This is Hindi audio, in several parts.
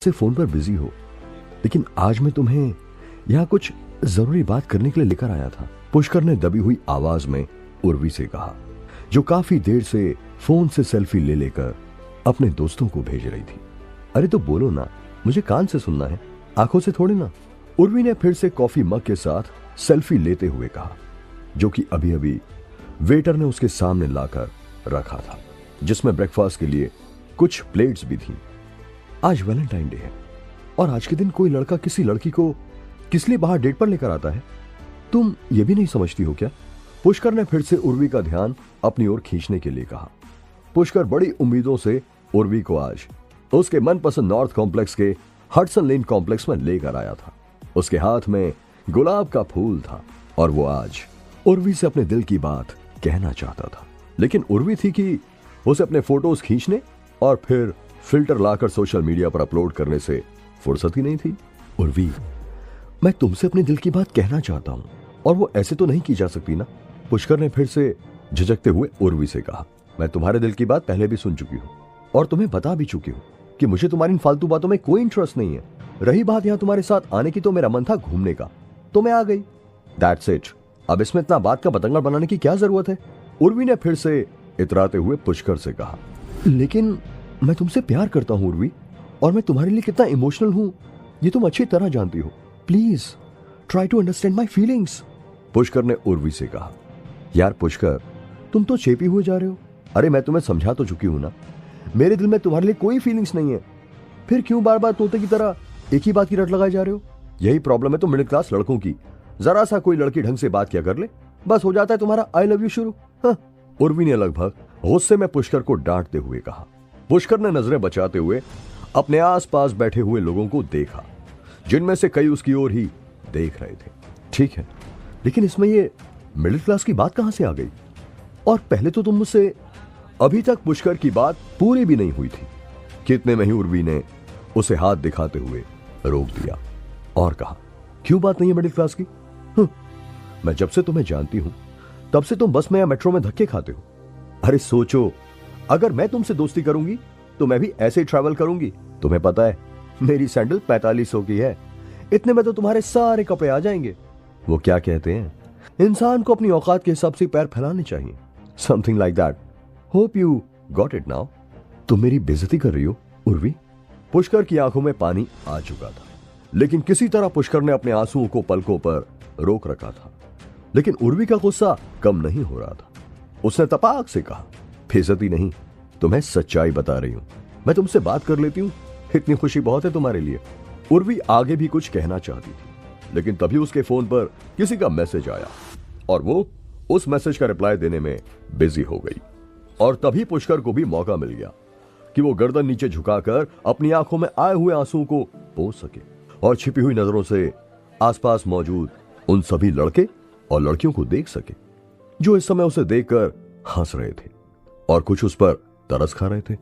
से फोन पर बिजी हो, लेकिन आज मैं तुम्हें यहाँ कुछ जरूरी बात करने के लिए लेकर आया था। पुष्कर ने दबी हुई आवाज में उर्वी से कहा, जो काफी देर से फोन से सेल्फी ले लेकर अपने दोस्तों को भेज रही थी। अरे तो बोलो ना, मुझे कान से सुनना है, आंखों से थोड़ी ना। उर्वी ने फिर से कॉफी मग के साथ सेल्फी लेते हुए कहा, जो कि अभी अभी वेटर ने उसके सामने लाकर रखा था, जिसमें ब्रेकफास्ट के लिए कुछ प्लेट्स भी थीं। आज वैलेंटाइन डे है और आज के दिन कोई लड़का किसी लड़की को किस लिए बाहर डेट पर लेकर आता है? तुम ये भी नहीं समझती हो क्या? पुष्कर ने फिर से उर्वी का ध्यान अपनी ओर खींचने के लिए कहा। पुष्कर बड़ी उम्मीदों से उर्वी को आज उसके मनपसंद नॉर्थ कॉम्प्लेक्स के हडसन लेन कॉम्प्लेक्स में लेकर आया था। उसके हाथ में गुलाब का फूल था और वो आज उर्वी से अपने दिल की बात कहना चाहता था। लेकिन उर्वी थी कि उसे अपने फोटोज खींचने और फिर फिल्टर लाकर सोशल मीडिया पर अपलोड करने से फुर्सत ही नहीं थी। उर्वी, मैं तुमसे अपने दिल की बात कहना चाहता हूं और वो ऐसे तो नहीं की जा सकती ना। पुष्कर ने फिर से झिझकते हुए उर्वी से कहा, मैं तुम्हारे दिल की बात पहले भी सुन चुकी हूं और तुम्हें बता भी चुकी हूं कि मुझे तुम्हारी इन फालतू बातों में कोई इंटरेस्ट नहीं है। रही बात यहां तुम्हारे साथ आने की, तो मेरा मन था घूमने का, तो मैं आ गई। That's it. अब इसमें इतना बात का बतंगड़ बनाने की क्या जरूरत है? उर्वी ने फिर से इतराते हुए पुष्कर से कहा, लेकिन मैं तुमसे प्यार करता हूं उर्वी, और मैं तुम्हारे लिए कितना इमोशनल हूं ये तुम अच्छी तरह जानती हो। Please try to understand my feelings. Pushkar ने उर्वी से कहा, यार पुष्कर, तुम तो चेपी हुए जा रहे हो। अरे मैं तुम्हें समझा तो चुकी हूं ना, मेरे दिल में तुम्हारे लिए कोई फीलिंग्स नहीं है, फिर क्यों बार बार तोते की तरह एक ही बात की रट लगाए जा रहे हो? यही प्रॉब्लम है तो मिडिल क्लास लड़कों की। जरा सा कोई लड़की ढंग से बात किया कर ले, बस हो जाता है तुम्हारा आई लव यू शुरू। हाँ। उर्वी ने लगभग गुस्से में पुष्कर को डांटते हुए कहा। पुष्कर ने नजरें बचाते हुए अपने आसपास बैठे हुए लोगों को देखा, जिनमें से कई उसकी ओर ही देख रहे थे। ठीक है, लेकिन इसमें ये मिडिल क्लास की बात कहां से आ गई? और पहले तो तुम मुझसे अभी तक पुष्कर की बात पूरी भी नहीं हुई थी। कितने में ही उर्वी ने उसे हाथ दिखाते हुए रोक दिया और कहा, क्यों बात नहीं है मिडिल क्लास की? मैं जब से तुम्हें जानती हूं तब से तुम बस में या मेट्रो में धक्के खाते हो। अरे सोचो, अगर मैं तुमसे दोस्ती करूंगी तो मैं भी ऐसे ही ट्रैवल करूंगी। तुम्हें पता है मेरी सैंडल 4500 की है, इतने में तो तुम्हारे सारे कपड़े आ जाएंगे। वो क्या कहते हैं, इंसान को अपनी औकात के हिसाब से पैर फैलाने चाहिए, something like that. Hope you got it now. तुम मेरी बेइज्जती कर रही हो उर्वी। पुष्कर की आंखों में पानी आ चुका था, लेकिन किसी तरह पुष्कर ने अपने आंसुओं को पलकों पर रोक रखा था। लेकिन उर्वी का गुस्सा कम नहीं हो रहा था। उसने तपाक से कहा, बेइज्जती नहीं, तुम्हें सच्चाई बता रही हूं। मैं तुमसे बात कर लेती हूं, इतनी खुशी बहुत है तुम्हारे लिए। उर्वी आगे भी कुछ कहना चाहती थी, लेकिन तभी उसके फोन पर किसी का मैसेज आया और वो उस मैसेज का रिप्लाई देने में बिजी हो गई। और तभी पुष्कर को भी मौका मिल गया कि वो गर्दन नीचे झुकाकर अपनी आंखों में आए हुए आंसुओं को पोंछ सके और छिपी हुई नजरों से आसपास मौजूद उन सभी लड़के और लड़कियों को देख सके जो इस समय उसे देखकर हंस रहे थे और कुछ उस पर तरस खा रहे थे।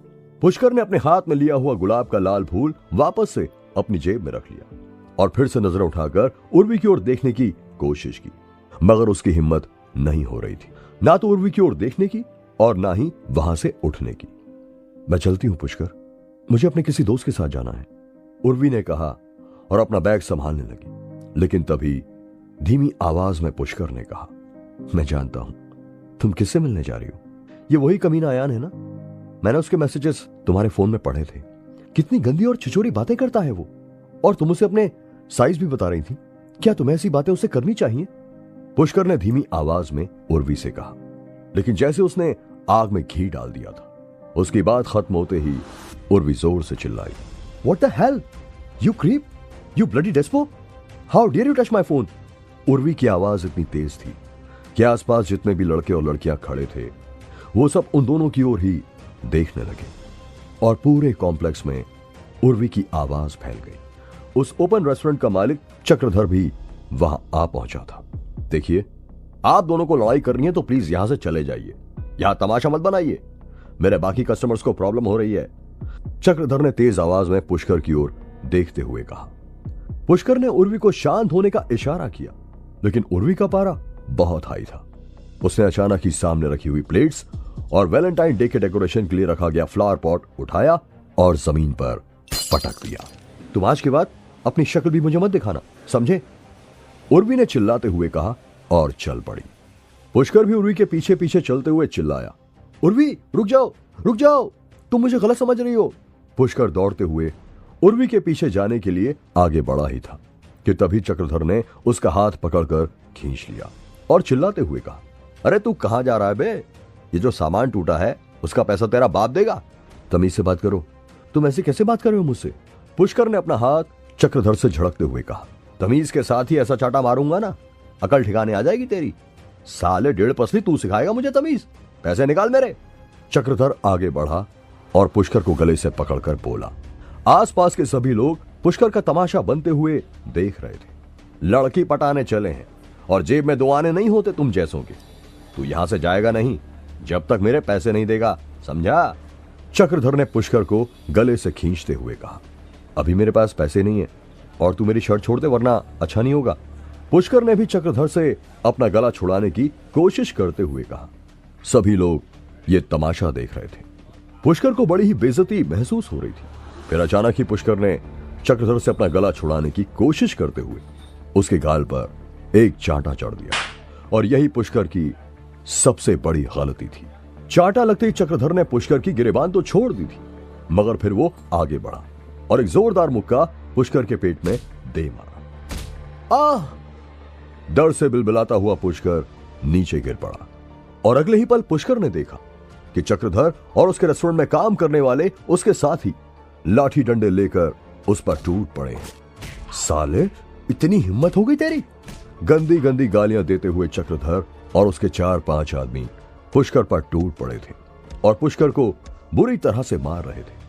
पुष्कर ने अपने हाथ में लिया हुआ गुलाब का लाल फूल वापस से अपनी जेब में रख लिया और फिर से नजर उठाकर उर्वी की ओर देखने की कोशिश की, मगर उसकी हिम्मत नहीं हो रही थी, ना तो उर्वी की ओर देखने की और ना ही वहां से उठने की। मैं चलती हूं पुष्कर, मुझे अपने किसी दोस्त के साथ जाना है, उर्वी ने कहा और अपना बैग संभालने लगी। लेकिन तभी धीमी आवाज में पुष्कर ने कहा, मैं जानता हूं तुम किससे मिलने जा रही हो। ये वही कमीना अयान है ना? मैंने उसके मैसेजेस तुम्हारे फोन में पढ़े थे। कितनी गंदी और छिछोरी बातें करता है वो, और तुम उसे अपने साइज भी बता रही थी। क्या तुम्हें ऐसी बातें उससे करनी चाहिए? पुष्कर ने धीमी आवाज में उर्वी से कहा, लेकिन जैसे उसने आग में घी डाल दिया था। उसकी बात खत्म होते ही उर्वी जोर से चिल्लाई, what the hell, you creep, you bloody despo, how dare you touch my phone. Urvi की आवाज इतनी तेज थी कि आसपास जितने भी लड़के और लड़कियां खड़े थे वो सब उन दोनों की ओर ही देखने लगे और पूरे कॉम्प्लेक्स में उर्वी की आवाज फैल गई। उस ओपन रेस्टोरेंट का मालिक चक्रधर भी वहां आ पहुंचा था। देखिए, आप दोनों को लड़ाई करनी है तो प्लीज यहां से चले जाइए, यहां तमाशा मत बनाइए, मेरे बाकी कस्टमर्स को प्रॉब्लम हो रही है, चक्रधर ने तेज आवाज में पुष्कर की ओर देखते हुए कहा। पुष्कर ने उर्वी को शांत होने का इशारा किया, लेकिन उर्वी का पारा बहुत हाई था। उसने अचानक ही सामने रखी हुई प्लेट्स और वैलेंटाइन डे के डेकोरेशन के लिए रखा गया फ्लावर पॉट उठाया और जमीन पर पटक दिया। तुम आज के बाद अपनी शक्ल भी मुझे मत दिखाना, समझे? उर्वी ने चिल्लाते हुए कहा और चल पड़ी। पुष्कर भी उर्वी के पीछे पीछे चलते हुए चिल्लाया, उर्वी रुक जाओ, रुक जाओ, तुम मुझे गलत समझ रही हो। पुष्कर दौड़ते हुए उर्वी के पीछे जाने के लिए आगे बढ़ा ही था कि तभी चक्रधर ने उसका हाथ पकड़कर खींच लिया और चिल्लाते हुए कहा, अरे तू कहां जा रहा है बे? ये जो सामान टूटा है उसका पैसा तेरा बाप देगा। तमीज से बात करो, तुम ऐसे कैसे बात कर रहे हो मुझसे? पुष्कर ने अपना हाथ चक्रधर से झड़कते हुए कहा, तमीज के साथ ही ऐसा चाटा मारूंगा ना, अकल ठिकाने आ जाएगी तेरी। साले 1.5 पसली तू सिखाएगा मुझे तमीज? पैसे निकाल मेरे। चक्रधर आगे बढ़ा और पुष्कर को गले से पकड़कर बोला। आसपास के सभी लोग पुष्कर का तमाशा बनते हुए देख रहे थे। लड़की पटाने चले हैं और जेब में 2 आने नहीं होते तुम जैसों के। तू यहां से जाएगा नहीं जब तक मेरे पैसे नहीं देगा, समझा? चक्रधर ने पुष्कर को गले से खींचते हुए कहा, अभी मेरे पास पैसे नहीं है और तू मेरी शर्ट छोड़ दे वरना अच्छा नहीं होगा। पुष्कर ने भी चक्रधर से अपना गला छुड़ाने की कोशिश करते हुए कहा। सभी लोग ये तमाशा देख रहे थे। पुष्कर को बड़ी ही बेइज्जती महसूस हो रही थी। फिर अचानक ही पुष्कर ने चक्रधर से अपना गला छुड़ाने की कोशिश करते हुए उसके गाल पर एक चांटा चढ़ दिया और यही पुष्कर की सबसे बड़ी गलती थी। चांटा लगते ही चक्रधर ने पुष्कर की गिरेबान तो छोड़ दी थी, मगर फिर वो आगे बढ़ा और एक जोरदार मुक्का पुष्कर के पेट में दे मारा। आह! डर से बिलबिलाता हुआ पुष्कर नीचे गिर पड़ा और अगले ही पल पुष्कर ने देखा कि चक्रधर और उसके रेस्टोरेंट में काम करने वाले उसके साथ ही लाठी डंडे लेकर उस पर टूट पड़े हैं। साले, इतनी हिम्मत हो गई तेरी? गंदी गंदी गालियां देते हुए चक्रधर और उसके 4-5 आदमी पुष्कर पर टूट पड़े थे और पुष्कर को बुरी तरह से मार रहे थे।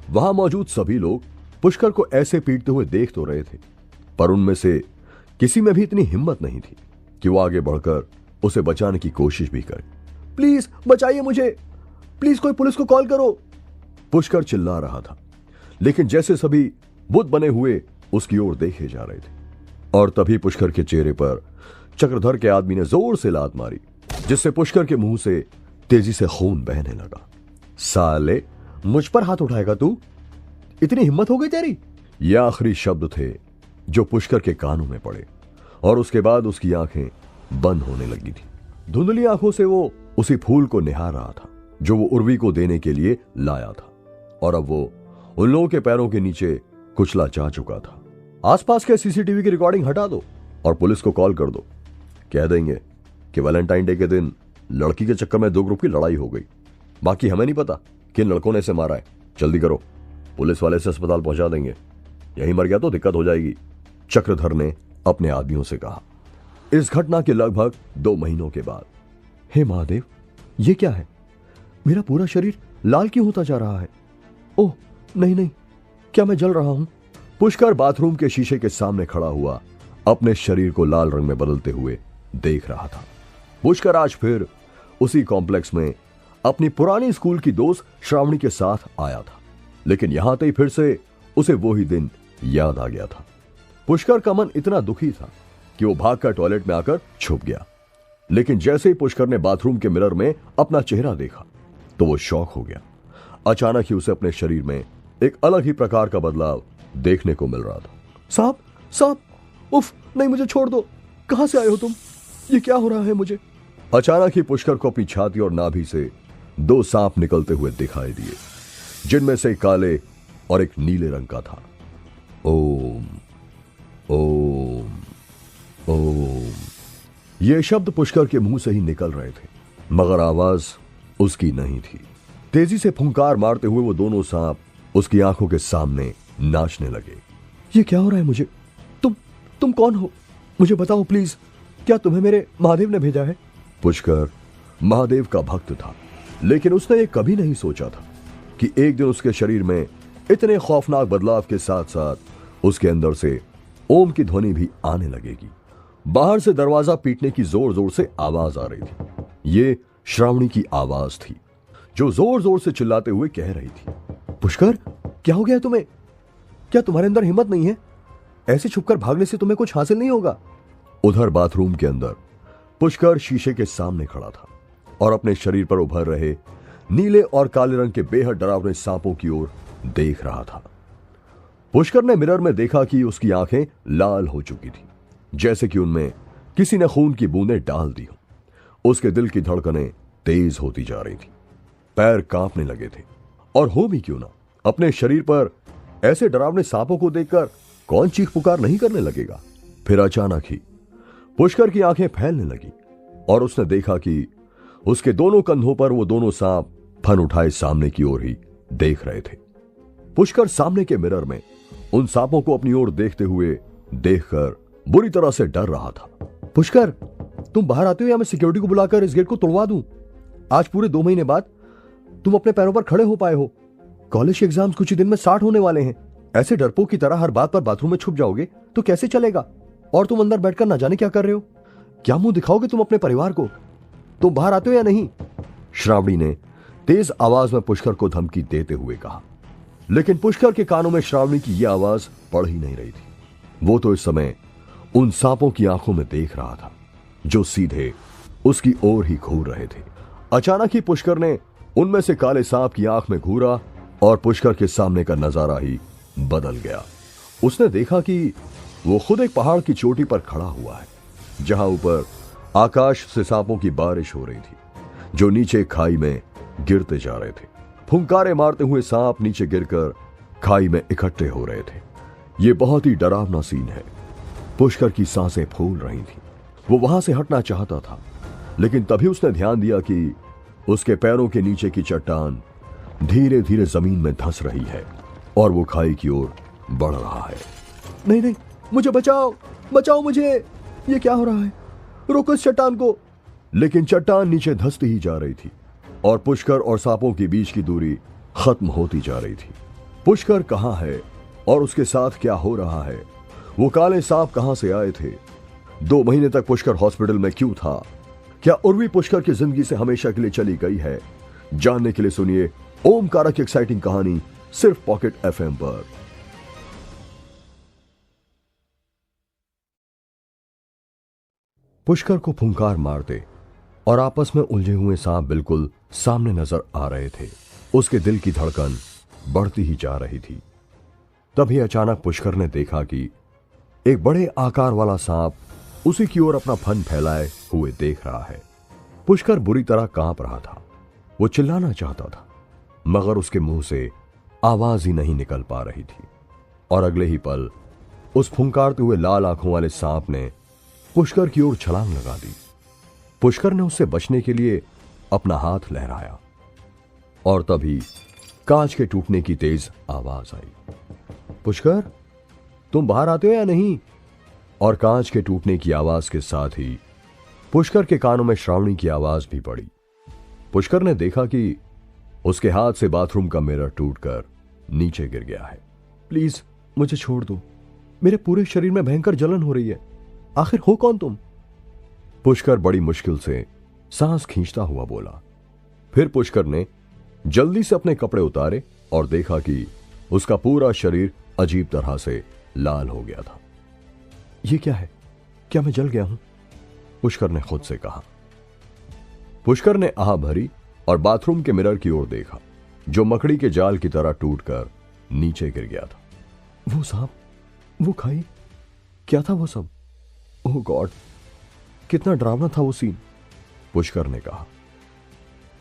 वहां मौजूद सभी लोग पुष्कर को ऐसे पीटते हुए देख तो रहे थे, पर उनमें से किसी में भी इतनी हिम्मत नहीं थी कि वो आगे बढ़कर उसे बचाने की कोशिश भी करे। प्लीज बचाइए मुझे, प्लीज कोई पुलिस को कॉल करो, पुष्कर चिल्ला रहा था। लेकिन जैसे सभी बुत बने हुए उसकी ओर देखे जा रहे थे और तभी पुष्कर के चेहरे पर चक्रधर के आदमी ने जोर से लात मारी, जिससे पुष्कर के मुंह से तेजी से खून बहने लगा। साले, मुझ पर हाथ उठाएगा तू? इतनी हिम्मत हो गई तेरी? ये आखिरी शब्द थे जो पुष्कर के कानों में पड़े और उसके बाद उसकी आंखें बंद होने लगी थी। धुंधली आंखों से वो उसी फूल को निहार रहा था जो वो उर्वी को देने के लिए लाया था और अब वो उन लोगों के पैरों के नीचे कुचला जा चुका था। आसपास के सीसीटीवी की रिकॉर्डिंग हटा दो और पुलिस को कॉल कर दो। कह देंगे कि वैलेंटाइन डे के दिन लड़की के चक्कर में 2 ग्रुप की लड़ाई हो गई, बाकी हमें नहीं पता किन लड़कों ने इसे मारा है। जल्दी करो, पुलिस वाले से अस्पताल पहुंचा देंगे, यहीं मर गया तो दिक्कत हो जाएगी। चक्रधर ने अपने आदमियों से कहा। इस घटना के लगभग 2 महीनों के बाद, हे महादेव, ये क्या है? मेरा पूरा शरीर लाल क्यों होता जा रहा है? ओह नहीं नहीं, क्या मैं जल रहा हूं? पुष्कर बाथरूम के शीशे के सामने खड़ा हुआ अपने शरीर को लाल रंग में बदलते हुए देख रहा था। पुष्कर आज फिर उसी कॉम्प्लेक्स में अपनी पुरानी स्कूल की दोस्त श्रावणी के साथ आया था, लेकिन यहां तक फिर से उसे वो ही दिन याद आ गया था। पुष्कर का मन इतना दुखी था कि वो भागकर टॉयलेट में आकर छुप गया, लेकिन जैसे ही पुष्कर ने बाथरूम के मिरर में अपना चेहरा देखा तो वो शॉक हो गया। अचानक ही उसे अपने शरीर में एक अलग ही प्रकार का बदलाव देखने को मिल रहा था। सांप, सांप, उफ, नहीं मुझे छोड़ दो, कहां से आए हो तुम? ये क्या हो रहा है मुझे? अचानक ही पुष्कर को अपनी छाती और नाभि से 2 सांप निकलते हुए दिखाई दिए, जिनमें से काले और एक नीले रंग का था। ओम ओम ओम, ये शब्द पुष्कर के मुंह से ही निकल रहे थे, मगर आवाज उसकी नहीं थी। तेजी से फुंकार मारते हुए वो दोनों सांप उसकी आंखों के सामने नाचने लगे। ये क्या हो रहा है मुझे? तुम कौन हो? मुझे बताओ प्लीज, क्या तुम्हें मेरे महादेव ने भेजा है? पुष्कर महादेव का भक्त था, लेकिन उसने ये कभी नहीं सोचा था कि एक दिन उसके शरीर में इतने खौफनाक बदलाव के साथ साथ उसके अंदर से ओम की ध्वनि भी आने लगेगी। बाहर से दरवाजा पीटने की जोर जोर से आवाज आ रही थी। ये श्रावणी की आवाज थी जो जोर जोर से चिल्लाते हुए कह रही थी, पुष्कर क्या हो गया तुम्हें? क्या तुम्हारे अंदर हिम्मत नहीं है? ऐसे छुपकर भागने से तुम्हें कुछ हासिल नहीं होगा। उधर बाथरूम के अंदर पुष्कर शीशे के सामने खड़ा था और अपने शरीर पर उभर रहे नीले और काले रंग के बेहद डरावने सांपों की ओर देख रहा था। पुष्कर ने मिरर में देखा कि उसकी आंखें लाल हो चुकी थी, जैसे कि उनमें किसी ने खून की बूंदें डाल दी हो। उसके दिल की धड़कनें तेज होती जा रही थी, पैर कांपने लगे थे। और हो भी क्यों ना, अपने शरीर पर ऐसे डरावने सांपों को देखकर कौन चीख पुकार नहीं करने लगेगा। फिर अचानक ही पुष्कर की आंखें फैलने लगी और उसने देखा कि उसके दोनों कंधों पर वो दोनों सांप फन उठाए सामने की ओर ही देख रहे थे। पुष्कर सामने के मिरर में उन सांपों को अपनी ओर देखते हुए देखकर बुरी तरह से डर रहा था। पुष्कर, तुम बाहर आते हो या मैं सिक्योरिटी को बुलाकर इस गेट को तोड़वा दूं? आज पूरे 2 महीने बाद तुम अपने पैरों पर खड़े हो पाए हो। कॉलेज के एग्जाम्स कुछ ही दिन में स्टार्ट होने वाले हैं। ऐसे डरपोक की तरह हर बात पर बाथरूम में छुप जाओगे तो कैसे चलेगा? और तुम अंदर बैठकर ना जाने क्या कर रहे हो? क्या मुंह दिखाओगे तुम अपने परिवार को? तुम बाहर आते हो या नहीं? श्रावणी ने तेज आवाज में पुष्कर को धमकी देते हुए कहा। लेकिन पुष्कर के कानों में श्रावणी की यह आवाज पड़ ही नहीं रही थी। वो तो इस समय उन सांपों की आंखों में देख रहा था जो सीधे उसकी ओर ही घूर रहे थे। अचानक ही पुष्कर ने उनमें से काले सांप की आंख में घूरा और पुष्कर के सामने का नजारा ही बदल गया। उसने देखा कि वो खुद एक पहाड़ की चोटी पर खड़ा हुआ है, जहां ऊपर आकाश से सांपों की बारिश हो रही थी जो नीचे खाई में गिरते जा रहे थे। फुंकारे मारते हुए सांप नीचे गिरकर खाई में इकट्ठे हो रहे थे। ये बहुत ही डरावना सीन है। पुष्कर की सांसें फूल रही थी। वो वहां से हटना चाहता था, लेकिन तभी उसने ध्यान दिया कि उसके पैरों के नीचे की चट्टान धीरे धीरे जमीन में धंस रही है और वो खाई की ओर बढ़ रहा है। नहीं नहीं, मुझे बचाओ, बचाओ मुझे, ये क्या हो रहा है? रोको इस चट्टान को। लेकिन चट्टान नीचे धंसती ही जा रही थी और पुष्कर और सांपों के बीच की दूरी खत्म होती जा रही थी। पुष्कर कहां है और उसके साथ क्या हो रहा है? वो काले सांप कहां से आए थे? 2 महीने तक पुष्कर हॉस्पिटल में क्यों था? क्या उर्वी पुष्कर की जिंदगी से हमेशा के लिए चली गई है? जानने के लिए सुनिए ओमकारा की एक्साइटिंग कहानी सिर्फ पॉकेट एफएम पर। पुष्कर को फुंकार मारते और आपस में उलझे हुए सांप बिल्कुल सामने नजर आ रहे थे। उसके दिल की धड़कन बढ़ती ही जा रही थी। तभी अचानक पुष्कर ने देखा कि एक बड़े आकार वाला सांप उसी की ओर अपना फन फैलाए हुए देख रहा है। पुष्कर बुरी तरह कांप रहा था। वो चिल्लाना चाहता था, मगर उसके मुंह से आवाज ही नहीं निकल पा रही थी। और अगले ही पल उस फुंकारते हुए लाल आंखों वाले सांप ने पुष्कर की ओर छलांग लगा दी। पुष्कर ने उससे बचने के लिए अपना हाथ लहराया और तभी कांच के टूटने की तेज आवाज आई। पुष्कर, तुम बाहर आते हो या नहीं? और कांच के टूटने की आवाज के साथ ही पुष्कर के कानों में श्रावणी की आवाज भी पड़ी। पुष्कर ने देखा कि उसके हाथ से बाथरूम का मिरर टूटकर नीचे गिर गया है। प्लीज मुझे छोड़ दो, मेरे पूरे शरीर में भयंकर जलन हो रही है। आखिर हो कौन तुम? पुष्कर बड़ी मुश्किल से सांस खींचता हुआ बोला। फिर पुष्कर ने जल्दी से अपने कपड़े उतारे और देखा कि उसका पूरा शरीर अजीब तरह से लाल हो गया था। यह क्या है? क्या मैं जल गया हूं? पुष्कर ने खुद से कहा। पुष्कर ने आह भरी और बाथरूम के मिरर की ओर देखा, जो मकड़ी के जाल की तरह टूटकर नीचे गिर गया था। वो सांप, वो खाई, क्या था वो सब? ओह गॉड, कितना डरावना था वो सीन, पुष्कर ने कहा।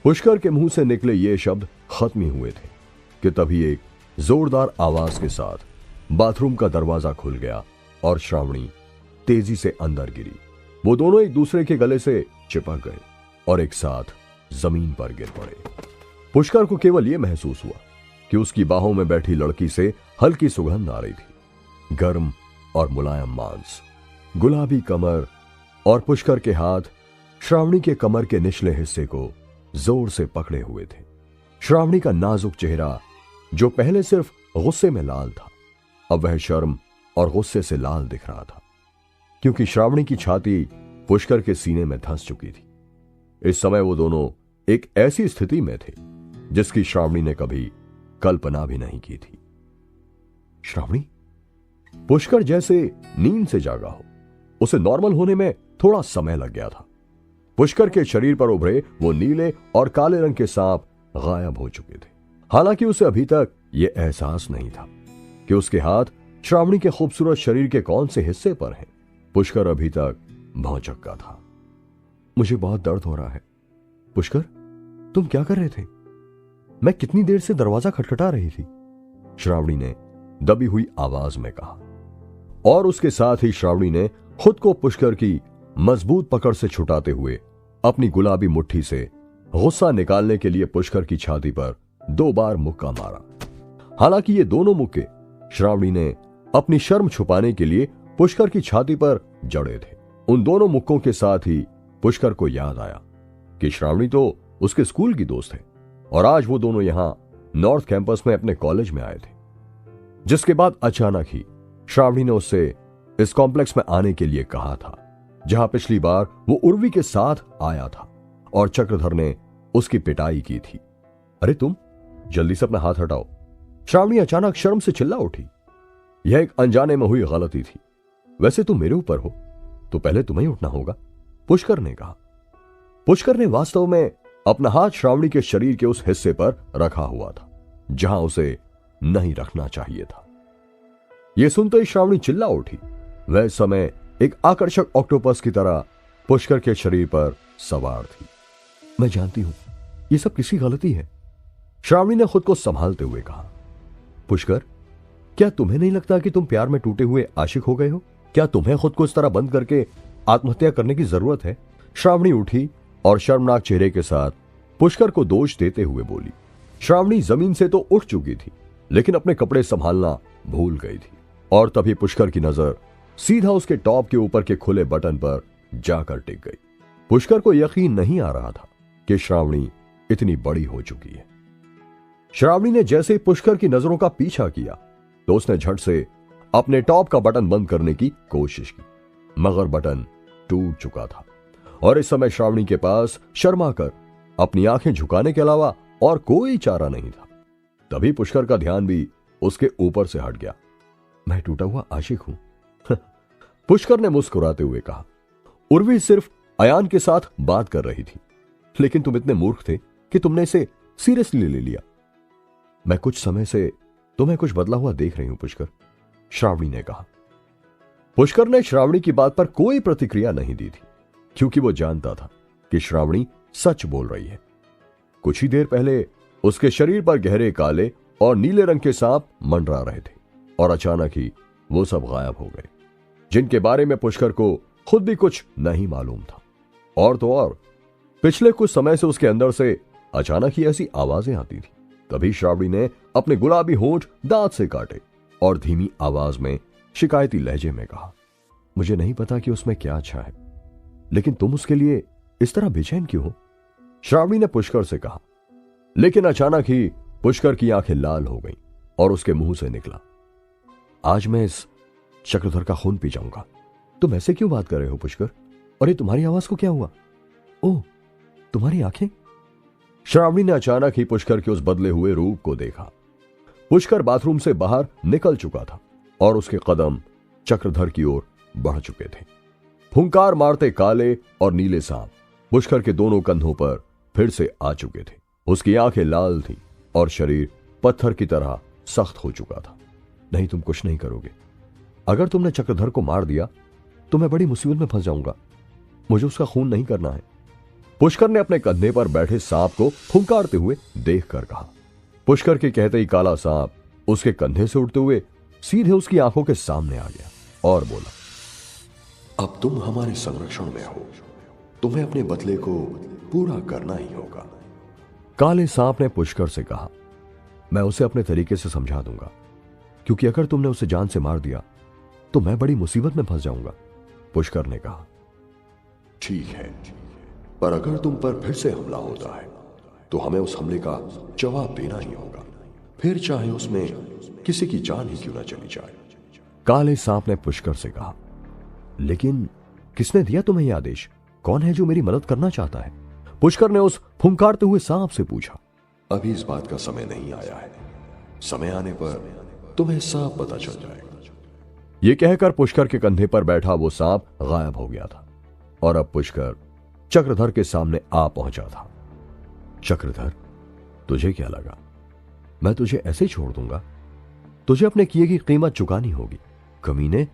पुष्कर के मुंह से निकले ये शब्द खत्म ही हुए थे कि तभी एक जोरदार आवाज के साथ बाथरूम का दरवाजा खुल गया और श्रावणी तेजी से अंदर गिरी। वो दोनों एक दूसरे के गले से चिपक गए और एक साथ जमीन पर गिर पड़े। पुष्कर को केवल यह महसूस हुआ कि उसकी बाहों में बैठी लड़की से हल्की सुगंध आ रही थी। गर्म और मुलायम मांस, गुलाबी कमर और पुष्कर के हाथ श्रावणी के कमर के निचले हिस्से को जोर से पकड़े हुए थे। श्रावणी का नाजुक चेहरा, जो पहले सिर्फ गुस्से में लाल था, अब वह शर्म और गुस्से से लाल दिख रहा था, क्योंकि श्रावणी की छाती पुष्कर के सीने में धंस चुकी थी। इस समय वो दोनों एक ऐसी स्थिति में थे जिसकी श्रावणी ने कभी कल्पना भी नहीं की थी। श्रावणी? पुष्कर जैसे नींद से जागा हो। उसे नॉर्मल होने में थोड़ा समय लग गया था। पुष्कर के शरीर पर उभरे वो नीले और काले रंग के सांप गायब हो चुके थे। हालांकि उसे अभी तक यह एहसास नहीं था कि उसके हाथ श्रावणी के खूबसूरत शरीर के कौन से हिस्से पर हैं। पुष्कर अभी तक भौचक्का था। मुझे बहुत दर्द हो रहा है। पुष्कर, तुम क्या कर रहे थे? मैं कितनी देर से दरवाजा खटखटा रही थी, श्रावणी ने दबी हुई आवाज में कहा। और उसके साथ ही श्रावणी ने खुद को पुष्कर की मजबूत पकड़ से छुटाते हुए अपनी गुलाबी मुट्ठी से गुस्सा निकालने के लिए पुष्कर की छाती पर 2 बार मुक्का मारा। हालांकि ये दोनों मुक्के श्रावणी ने अपनी शर्म छुपाने के लिए पुष्कर की छाती पर जड़े थे। उन दोनों मुक्कों के साथ ही पुष्कर को याद आया कि श्रावणी तो उसके स्कूल की दोस्त है और आज वो दोनों यहां नॉर्थ कैंपस में अपने कॉलेज में आए थे। जिसके बाद अचानक ही श्रावणी ने उससे इस कॉम्प्लेक्स में आने के लिए कहा था जहां पिछली बार वो उर्वी के साथ आया था और चक्रधर ने उसकी पिटाई की थी। अरे तुम जल्दी से अपना हाथ हटाओ। श्रावणी अचानक शर्म से चिल्ला उठी। यह एक अनजाने में हुई गलती थी। वैसे तुम मेरे ऊपर हो तो पहले तुम्हें उठना होगा, पुष्कर ने कहा। पुष्कर ने वास्तव में अपना हाथ श्रावणी के शरीर के उस हिस्से पर रखा हुआ था जहां उसे नहीं रखना चाहिए था। यह सुनते ही श्रावणी चिल्ला उठी। वह समय एक आकर्षक ऑक्टोपस की तरह पुष्कर के शरीर पर सवार थी। मैं जानती हूं यह सब किसी गलती है, श्रावणी ने खुद को संभालते हुए कहा। पुष्कर, क्या तुम्हें नहीं लगता कि तुम प्यार में टूटे हुए आशिक हो गए हो? क्या तुम्हें खुद को इस तरह बंद करके आत्महत्या करने की जरूरत है? श्रावणी उठी और शर्मनाक चेहरे के साथ पुष्कर को दोष देते हुए बोली। श्रावणी जमीन से तो उठ चुकी थी लेकिन अपने कपड़े संभालना भूल गई थी और तभी पुष्कर की नजर सीधा उसके टॉप के ऊपर के खुले बटन पर जाकर टिक गई। पुष्कर को यकीन नहीं आ रहा था कि श्रावणी इतनी बड़ी हो चुकी है। श्रावणी ने जैसे पुष्कर की नजरों का पीछा किया तो उसने झट से अपने टॉप का बटन बंद करने की कोशिश की, मगर बटन टूट चुका था और इस समय श्रावणी के पास शर्मा कर अपनी आंखें झुकाने के अलावा और कोई चारा नहीं था। तभी पुष्कर का ध्यान भी उसके ऊपर से हट गया। मैं टूटा हुआ आशिक हूं, पुष्कर ने मुस्कुराते हुए कहा। उर्वी सिर्फ अयान के साथ बात कर रही थी लेकिन तुम इतने मूर्ख थे कि तुमने इसे सीरियसली ले लिया। मैं कुछ समय से तुम्हें कुछ बदला हुआ देख रही हूं पुष्कर, श्रावणी ने कहा। पुष्कर ने श्रावणी की बात पर कोई प्रतिक्रिया नहीं दी थी क्योंकि वो जानता था कि श्रावणी सच बोल रही है। कुछ ही देर पहले उसके शरीर पर गहरे काले और नीले रंग के सांप मंडरा रहे थे और अचानक ही वो सब गायब हो गए जिनके बारे में पुष्कर को खुद भी कुछ नहीं मालूम था। और तो और पिछले कुछ समय से उसके अंदर से अचानक ही ऐसी आवाजें आती थी। तभी श्रावणी ने अपने गुलाबी होंठ दांत से काटे और धीमी आवाज में शिकायती लहजे में कहा, मुझे नहीं पता कि उसमें क्या अच्छा है लेकिन तुम उसके लिए इस तरह बेचैन क्यों हो? श्रावणी ने पुष्कर से कहा। लेकिन अचानक ही पुष्कर की आंखें लाल हो गईं और उसके मुंह से निकला, आज मैं इस चक्रधर का खून पी जाऊंगा। तुम ऐसे क्यों बात कर रहे हो पुष्कर? और ये तुम्हारी आवाज को क्या हुआ? ओह, तुम्हारी आंखें? श्रावणी ने अचानक ही पुष्कर के उस बदले हुए रूप को देखा। पुष्कर बाथरूम से बाहर निकल चुका था और उसके कदम चक्रधर की ओर बढ़ चुके थे। फुंकार मारते काले और नीले सांप पुष्कर के दोनों कंधों पर फिर से आ चुके थे। उसकी आंखें लाल थीं और शरीर पत्थर की तरह सख्त हो चुका था। नहीं, तुम कुछ नहीं करोगे। अगर तुमने चक्रधर को मार दिया तो मैं बड़ी मुसीबत में फंस जाऊंगा। मुझे उसका खून नहीं करना है। पुष्कर ने अपने कंधे पर बैठे सांप को फुंकारते हुए देखकर कहा। पुष्कर के कहते ही काला सांप उसके कंधे से उड़ते हुए सीधे उसकी आंखों के सामने आ गया और बोला, अब तुम हमारे संरक्षण में हो, तुम्हें अपने बदले को पूरा करना ही होगा। काले सांप ने पुष्कर से कहा, मैं उसे अपने तरीके से समझा दूंगा क्योंकि अगर तुमने उसे जान से मार दिया तो मैं बड़ी मुसीबत में फंस जाऊंगा। पुष्कर ने कहा, ठीक है, पर अगर तुम पर फिर से हमला होता है तो हमें उस हमले का जवाब देना ही होगा, फिर चाहे उसमें किसी की जान ही क्यों ना चली जाए। काले सांप ने पुष्कर से कहा, लेकिन किसने दिया तुम्हें यह आदेश? कौन है जो मेरी मदद करना चाहता है? पुष्कर ने उस फुंकारते हुए सांप से पूछा। अभी इस बात का समय नहीं आया है, समय आने पर तुम्हें सब पता चल जाएगा। यह कहकर पुष्कर के कंधे पर बैठा वो सांप गायब हो गया था और अब पुष्कर चक्रधर के सामने आ पहुंचा था। चक्रधर, तुझे क्या लगा मैं तुझे ऐसे छोड़ दूंगा? तुझे अपने किए की कीमत चुकानी होगी। कमीने,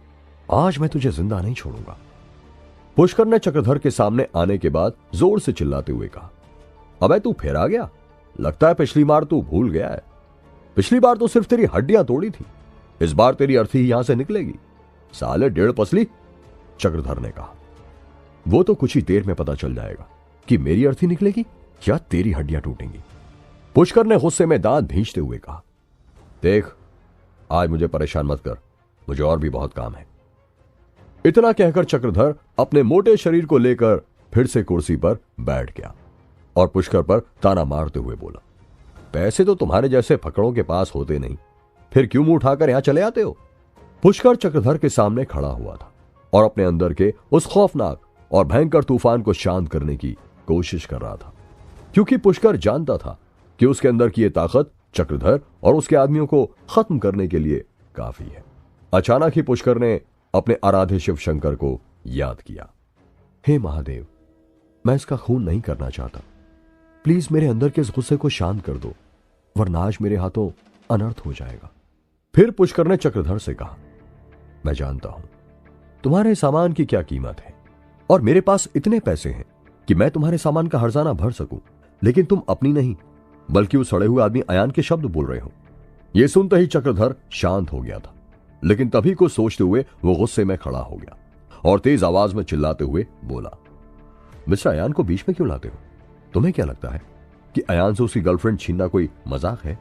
आज मैं तुझे जिंदा नहीं छोड़ूंगा। पुष्कर ने चक्रधर के सामने आने के बाद जोर से चिल्लाते हुए कहा, अबे तू फिर आ गया? लगता है पिछली बार तू भूल गया है। पिछली बार तो सिर्फ तेरी हड्डियां तोड़ी थी, इस बार तेरी अर्थी ही यहां से निकलेगी। साले डेढ़ पसली। चक्रधर ने कहा, वो तो कुछ ही देर में पता चल जाएगा कि मेरी अर्थी निकलेगी या तेरी हड्डियां टूटेंगी। पुष्कर ने गुस्से में दांत भींचते हुए कहा, देख, आज मुझे परेशान मत कर, मुझे और भी बहुत काम है। इतना कहकर चक्रधर अपने मोटे शरीर को लेकर फिर से कुर्सी पर बैठ गया और पुष्कर पर ताना मारते हुए बोला, पैसे तो तुम्हारे जैसे फकड़ों के पास होते नहीं, फिर क्यों मुंह उठाकर यहां चले आते हो? पुष्कर चक्रधर के सामने खड़ा हुआ था और अपने अंदर के उस खौफनाक और भयंकर तूफान को शांत करने की कोशिश कर रहा था, क्योंकि पुष्कर जानता था कि उसके अंदर की यह ताकत चक्रधर और उसके आदमियों को खत्म करने के लिए काफी है। अचानक ही पुष्कर ने अपने आराध्य शिव शंकर को याद किया। हे महादेव, मैं इसका खून नहीं करना चाहता, प्लीज मेरे अंदर के इस गुस्से को शांत कर दो, वरना आज मेरे हाथों अनर्थ हो जाएगा। फिर पुष्कर ने चक्रधर से कहा, मैं जानता हूं तुम्हारे सामान की क्या कीमत है और मेरे पास इतने पैसे हैं कि मैं तुम्हारे सामान का हर्जाना भर सकूं, लेकिन तुम अपनी नहीं बल्कि उस सड़े हुए आदमी अयान के शब्द बोल रहे हो। यह सुनते ही चक्रधर शांत हो गया था, लेकिन तभी कुछ सोचते हुए वो गुस्से में खड़ा हो गया और तेज आवाज में चिल्लाते हुए बोला, मिस्टर अयान को बीच में क्यों लाते हो? तुम्हें क्या लगता है कि अयान से उसकी गर्लफ्रेंड छीनना कोई मजाक है?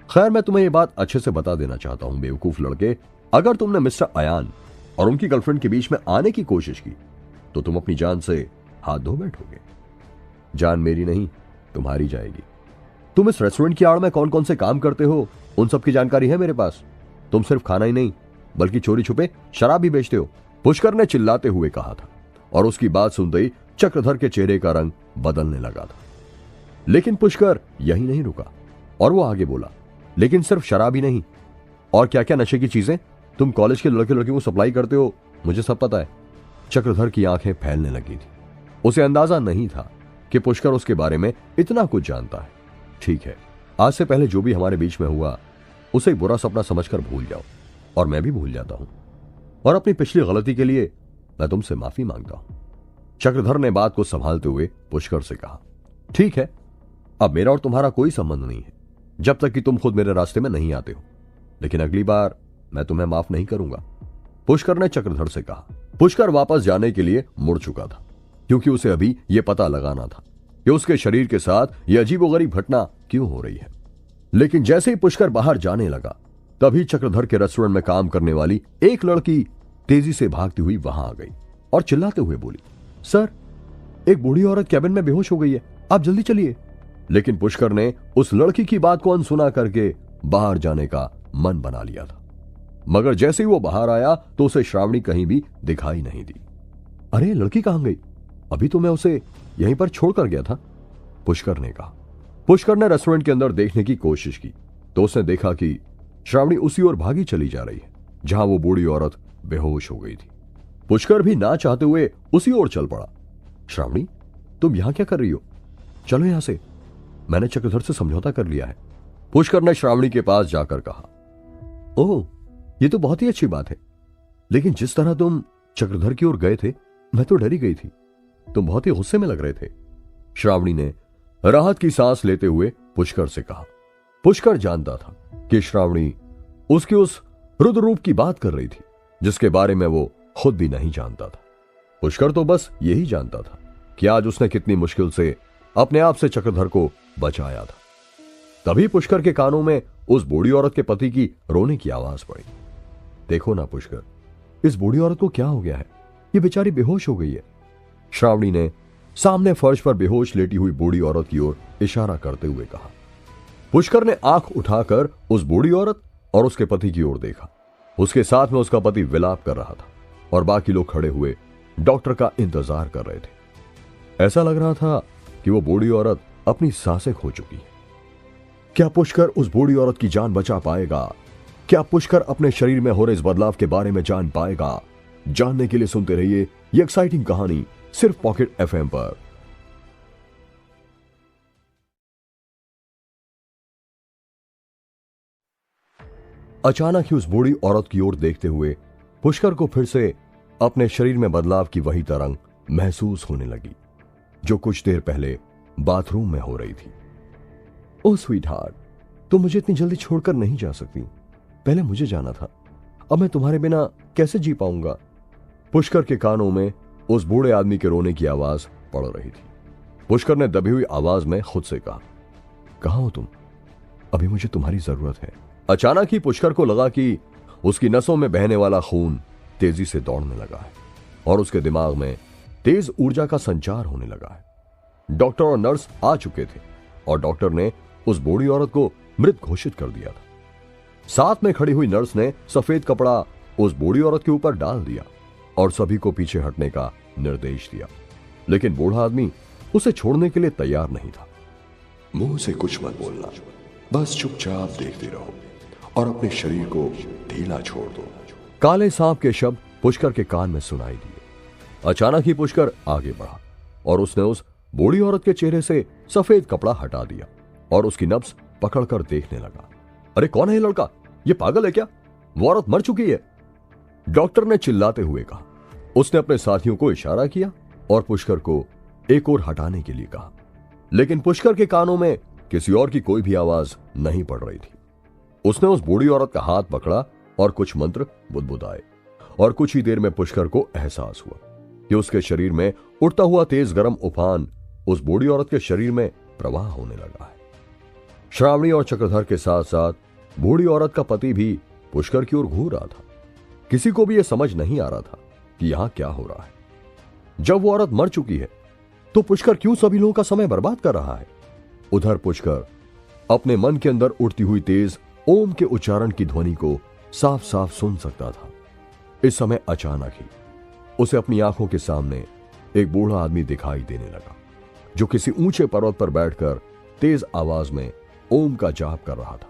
खैर, मैं तुम्हें यह बात अच्छे से बता देना चाहता हूं बेवकूफ लड़के, अगर तुमने मिस्टर अयान और उनकी गर्लफ्रेंड के बीच में आने की कोशिश की तो तुम अपनी जान से हाथ धो बैठोगे। जान मेरी नहीं, तुम्हारी जाएगी। तुम इस रेस्टोरेंट की आड़ में कौन कौन से काम करते हो उन सब की जानकारी है मेरे पास। तुम सिर्फ खाना ही नहीं बल्कि चोरी छुपे शराब भी बेचते हो, पुष्कर ने चिल्लाते हुए कहा था और उसकी बात सुनते ही चक्रधर के चेहरे का रंग बदलने लगा था। लेकिन पुष्कर यही नहीं रुका और वो आगे बोला, लेकिन सिर्फ शराब ही नहीं, और क्या क्या नशे की चीजें तुम कॉलेज के लड़के लड़कियों को सप्लाई करते हो, मुझे सब पता है। चक्रधर की आंखें फैलने लगी थी। उसे अंदाजा नहीं था कि पुष्कर उसके बारे में इतना कुछ जानता है। ठीक है, आज से पहले जो भी हमारे बीच में हुआ उसे एक बुरा सपना समझकर भूल जाओ, और मैं भी भूल जाता हूं, और अपनी पिछली गलती के लिए मैं तुमसे माफी मांगता हूं। चक्रधर ने बात को संभालते हुए पुष्कर से कहा, ठीक है, अब मेरा और तुम्हारा कोई संबंध नहीं है जब तक कि तुम खुद मेरे रास्ते में नहीं आते हो, लेकिन अगली बार मैं तुम्हें माफ नहीं करूंगा, पुष्कर ने चक्रधर से कहा। पुष्कर वापस जाने के लिए मुड़ चुका था, क्योंकि उसे अभी यह पता लगाना था कि उसके शरीर के साथ यह अजीबोगरीब घटना क्यों हो रही है। लेकिन जैसे ही पुष्कर बाहर जाने लगा, तभी चक्रधर के रेस्टोरेंट में काम करने वाली एक लड़की तेजी से भागती हुई वहां आ गई और चिल्लाते हुए बोली, सर, एक बूढ़ी औरत कैबिन में बेहोश हो गई है, आप जल्दी चलिए। लेकिन पुष्कर ने उस लड़की की बात को अनसुना करके बाहर जाने का मन बना लिया था, मगर जैसे ही वो बाहर आया तो उसे श्रावणी कहीं भी दिखाई नहीं दी। अरे, लड़की कहां गई? अभी तो मैं उसे यहीं पर छोड़कर गया था, पुष्कर ने कहा। पुष्कर ने रेस्टोरेंट के अंदर देखने की कोशिश की तो उसने देखा कि श्रावणी उसी ओर भागी चली जा रही है जहां वो बूढ़ी औरत बेहोश हो गई थी। पुष्कर भी ना चाहते हुए उसी ओर चल पड़ा। श्रावणी, तुम यहां क्या कर रही हो? चलो यहां से, मैंने चक्रधर से समझौता कर लिया है, पुष्कर ने श्रावणी के पास जाकर कहा। ओह, ये तो बहुत ही अच्छी बात है, लेकिन जिस तरह तुम चक्रधर की ओर गए थे मैं तो डरी गई थी, तुम बहुत ही गुस्से में लग रहे थे, श्रावणी ने राहत की सांस लेते हुए पुष्कर से कहा। पुष्कर जानता था कि श्रावणी उसके उस रुद्र रूप की बात कर रही थी जिसके बारे में वो खुद भी नहीं जानता था। पुष्कर तो बस यही जानता था कि आज उसने कितनी मुश्किल से अपने आप से चक्रधर को बचाया था। तभी पुष्कर के कानों में उस बूढ़ी औरत के पति की रोने की आवाज पड़ी। देखो ना पुष्कर, इस बूढ़ी औरत को क्या हो गया है, ये बेचारी बेहोश हो गई है, श्रावणी ने सामने फर्श पर बेहोश लेटी हुई बूढ़ी औरत की ओर इशारा करते हुए कहा। पुष्कर ने आंख उठाकर उस बूढ़ी औरत और उसके पति की ओर देखा। उसके साथ में उसका पति विलाप कर रहा था और बाकी लोग खड़े हुए डॉक्टर का इंतजार कर रहे थे। ऐसा लग रहा था कि वो बूढ़ी औरत अपनी सांसें खो चुकी है। क्या पुष्कर उस बूढ़ी औरत की जान बचा पाएगा? क्या पुष्कर अपने शरीर में हो रहे इस बदलाव के बारे में जान पाएगा? जानने के लिए सुनते रहिए ये एक्साइटिंग कहानी सिर्फ पॉकेट एफएम पर। अचानक ही उस बूढ़ी औरत की ओर देखते हुए पुष्कर को फिर से अपने शरीर में बदलाव की वही तरंग महसूस होने लगी जो कुछ देर पहले बाथरूम में हो रही थी। ओह स्वीट हार्ट, तुम मुझे इतनी जल्दी छोड़कर नहीं जा सकती। पहले मुझे जाना था, अब मैं तुम्हारे बिना कैसे जी पाऊंगा। पुष्कर के कानों में उस बूढ़े आदमी के रोने की आवाज पड़ रही थी। पुष्कर ने दबी हुई आवाज में खुद से कहा, कहां हो तुम? अभी मुझे तुम्हारी जरूरत है। अचानक ही पुष्कर को लगा कि उसकी नसों में बहने वाला खून तेजी से दौड़ने लगा है और उसके दिमाग में तेज ऊर्जा का संचार होने लगा है। डॉक्टर और नर्स आ चुके थे और डॉक्टर ने उस बूढ़ी औरत को मृत घोषित कर दिया था। साथ में खड़ी हुई नर्स ने सफेद कपड़ा उस बूढ़ी औरत के ऊपर डाल दिया और सभी को पीछे हटने का निर्देश दिया, लेकिन बूढ़ा आदमी उसे छोड़ने के लिए तैयार नहीं था। मुंह से कुछ मत बोलना, बस चुपचाप देखते रहो और अपने शरीर को ढीला छोड़ दो। काले सांप के शब्द पुष्कर के कान में सुनाई दिए। अचानक ही पुष्कर आगे बढ़ा और उसने उस बूढ़ी औरत के चेहरे से सफेद कपड़ा हटा दिया और उसकी नब्ज पकड़कर देखने लगा। अरे कौन है ये लड़का? ये पागल है क्या? वो औरत मर चुकी है, डॉक्टर ने चिल्लाते हुए कहा। उसने अपने साथियों को इशारा किया और पुष्कर को एक और हटाने के लिए कहा, लेकिन पुष्कर के कानों में किसी और की कोई भी आवाज नहीं पड़ रही थी। उसने उस बूढ़ी औरत का हाथ पकड़ा और कुछ मंत्र बुदबुदाए और कुछ ही देर में पुष्कर को एहसास हुआ कि उसके शरीर में उड़ता हुआ तेज गर्म उफान उस बूढ़ी औरत के शरीर में प्रवाह होने लगा है। श्रावणी और चक्रधर के साथ साथ बूढ़ी औरत का पति भी पुष्कर की ओर घूर रहा था। किसी को भी यह समझ नहीं आ रहा था कि यहां क्या हो रहा है। जब वो औरत मर चुकी है तो पुष्कर क्यों सभी लोगों का समय बर्बाद कर रहा है? उधर पुष्कर अपने मन के अंदर उड़ती हुई तेज ओम के उच्चारण की ध्वनि को साफ साफ सुन सकता था। इस समय अचानक ही उसे अपनी आंखों के सामने एक बूढ़ा आदमी दिखाई देने लगा जो किसी ऊंचे पर्वत पर बैठकर तेज आवाज में ओम का जाप कर रहा था।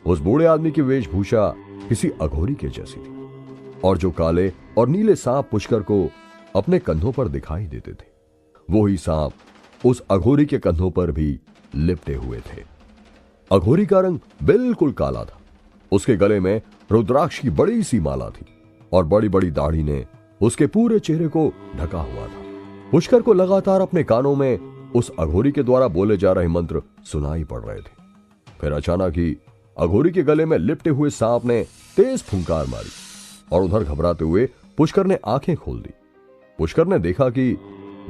उस बूढ़े आदमी की वेशभूषा किसी अघोरी के जैसी थी और जो काले और नीले सांप पुष्कर को अपने कंधों पर दिखाई देते थे, वो ही सांप उस अघोरी के कंधों पर भी लिपटे हुए थे। अघोरी का रंग बिल्कुल काला था। उसके गले में रुद्राक्ष की बड़ी सी माला थी और बड़ी बड़ी दाढ़ी ने उसके पूरे चेहरे को ढका हुआ था। पुष्कर को लगातार अपने कानों में उस अघोरी के द्वारा बोले जा रहे मंत्र सुनाई पड़ रहे थे। फिर अचानक ही अघोरी के गले में लिपटे हुए सांप ने तेज फुंकार मारी और उधर घबराते हुए पुष्कर ने आंखें खोल दी। पुष्कर ने देखा कि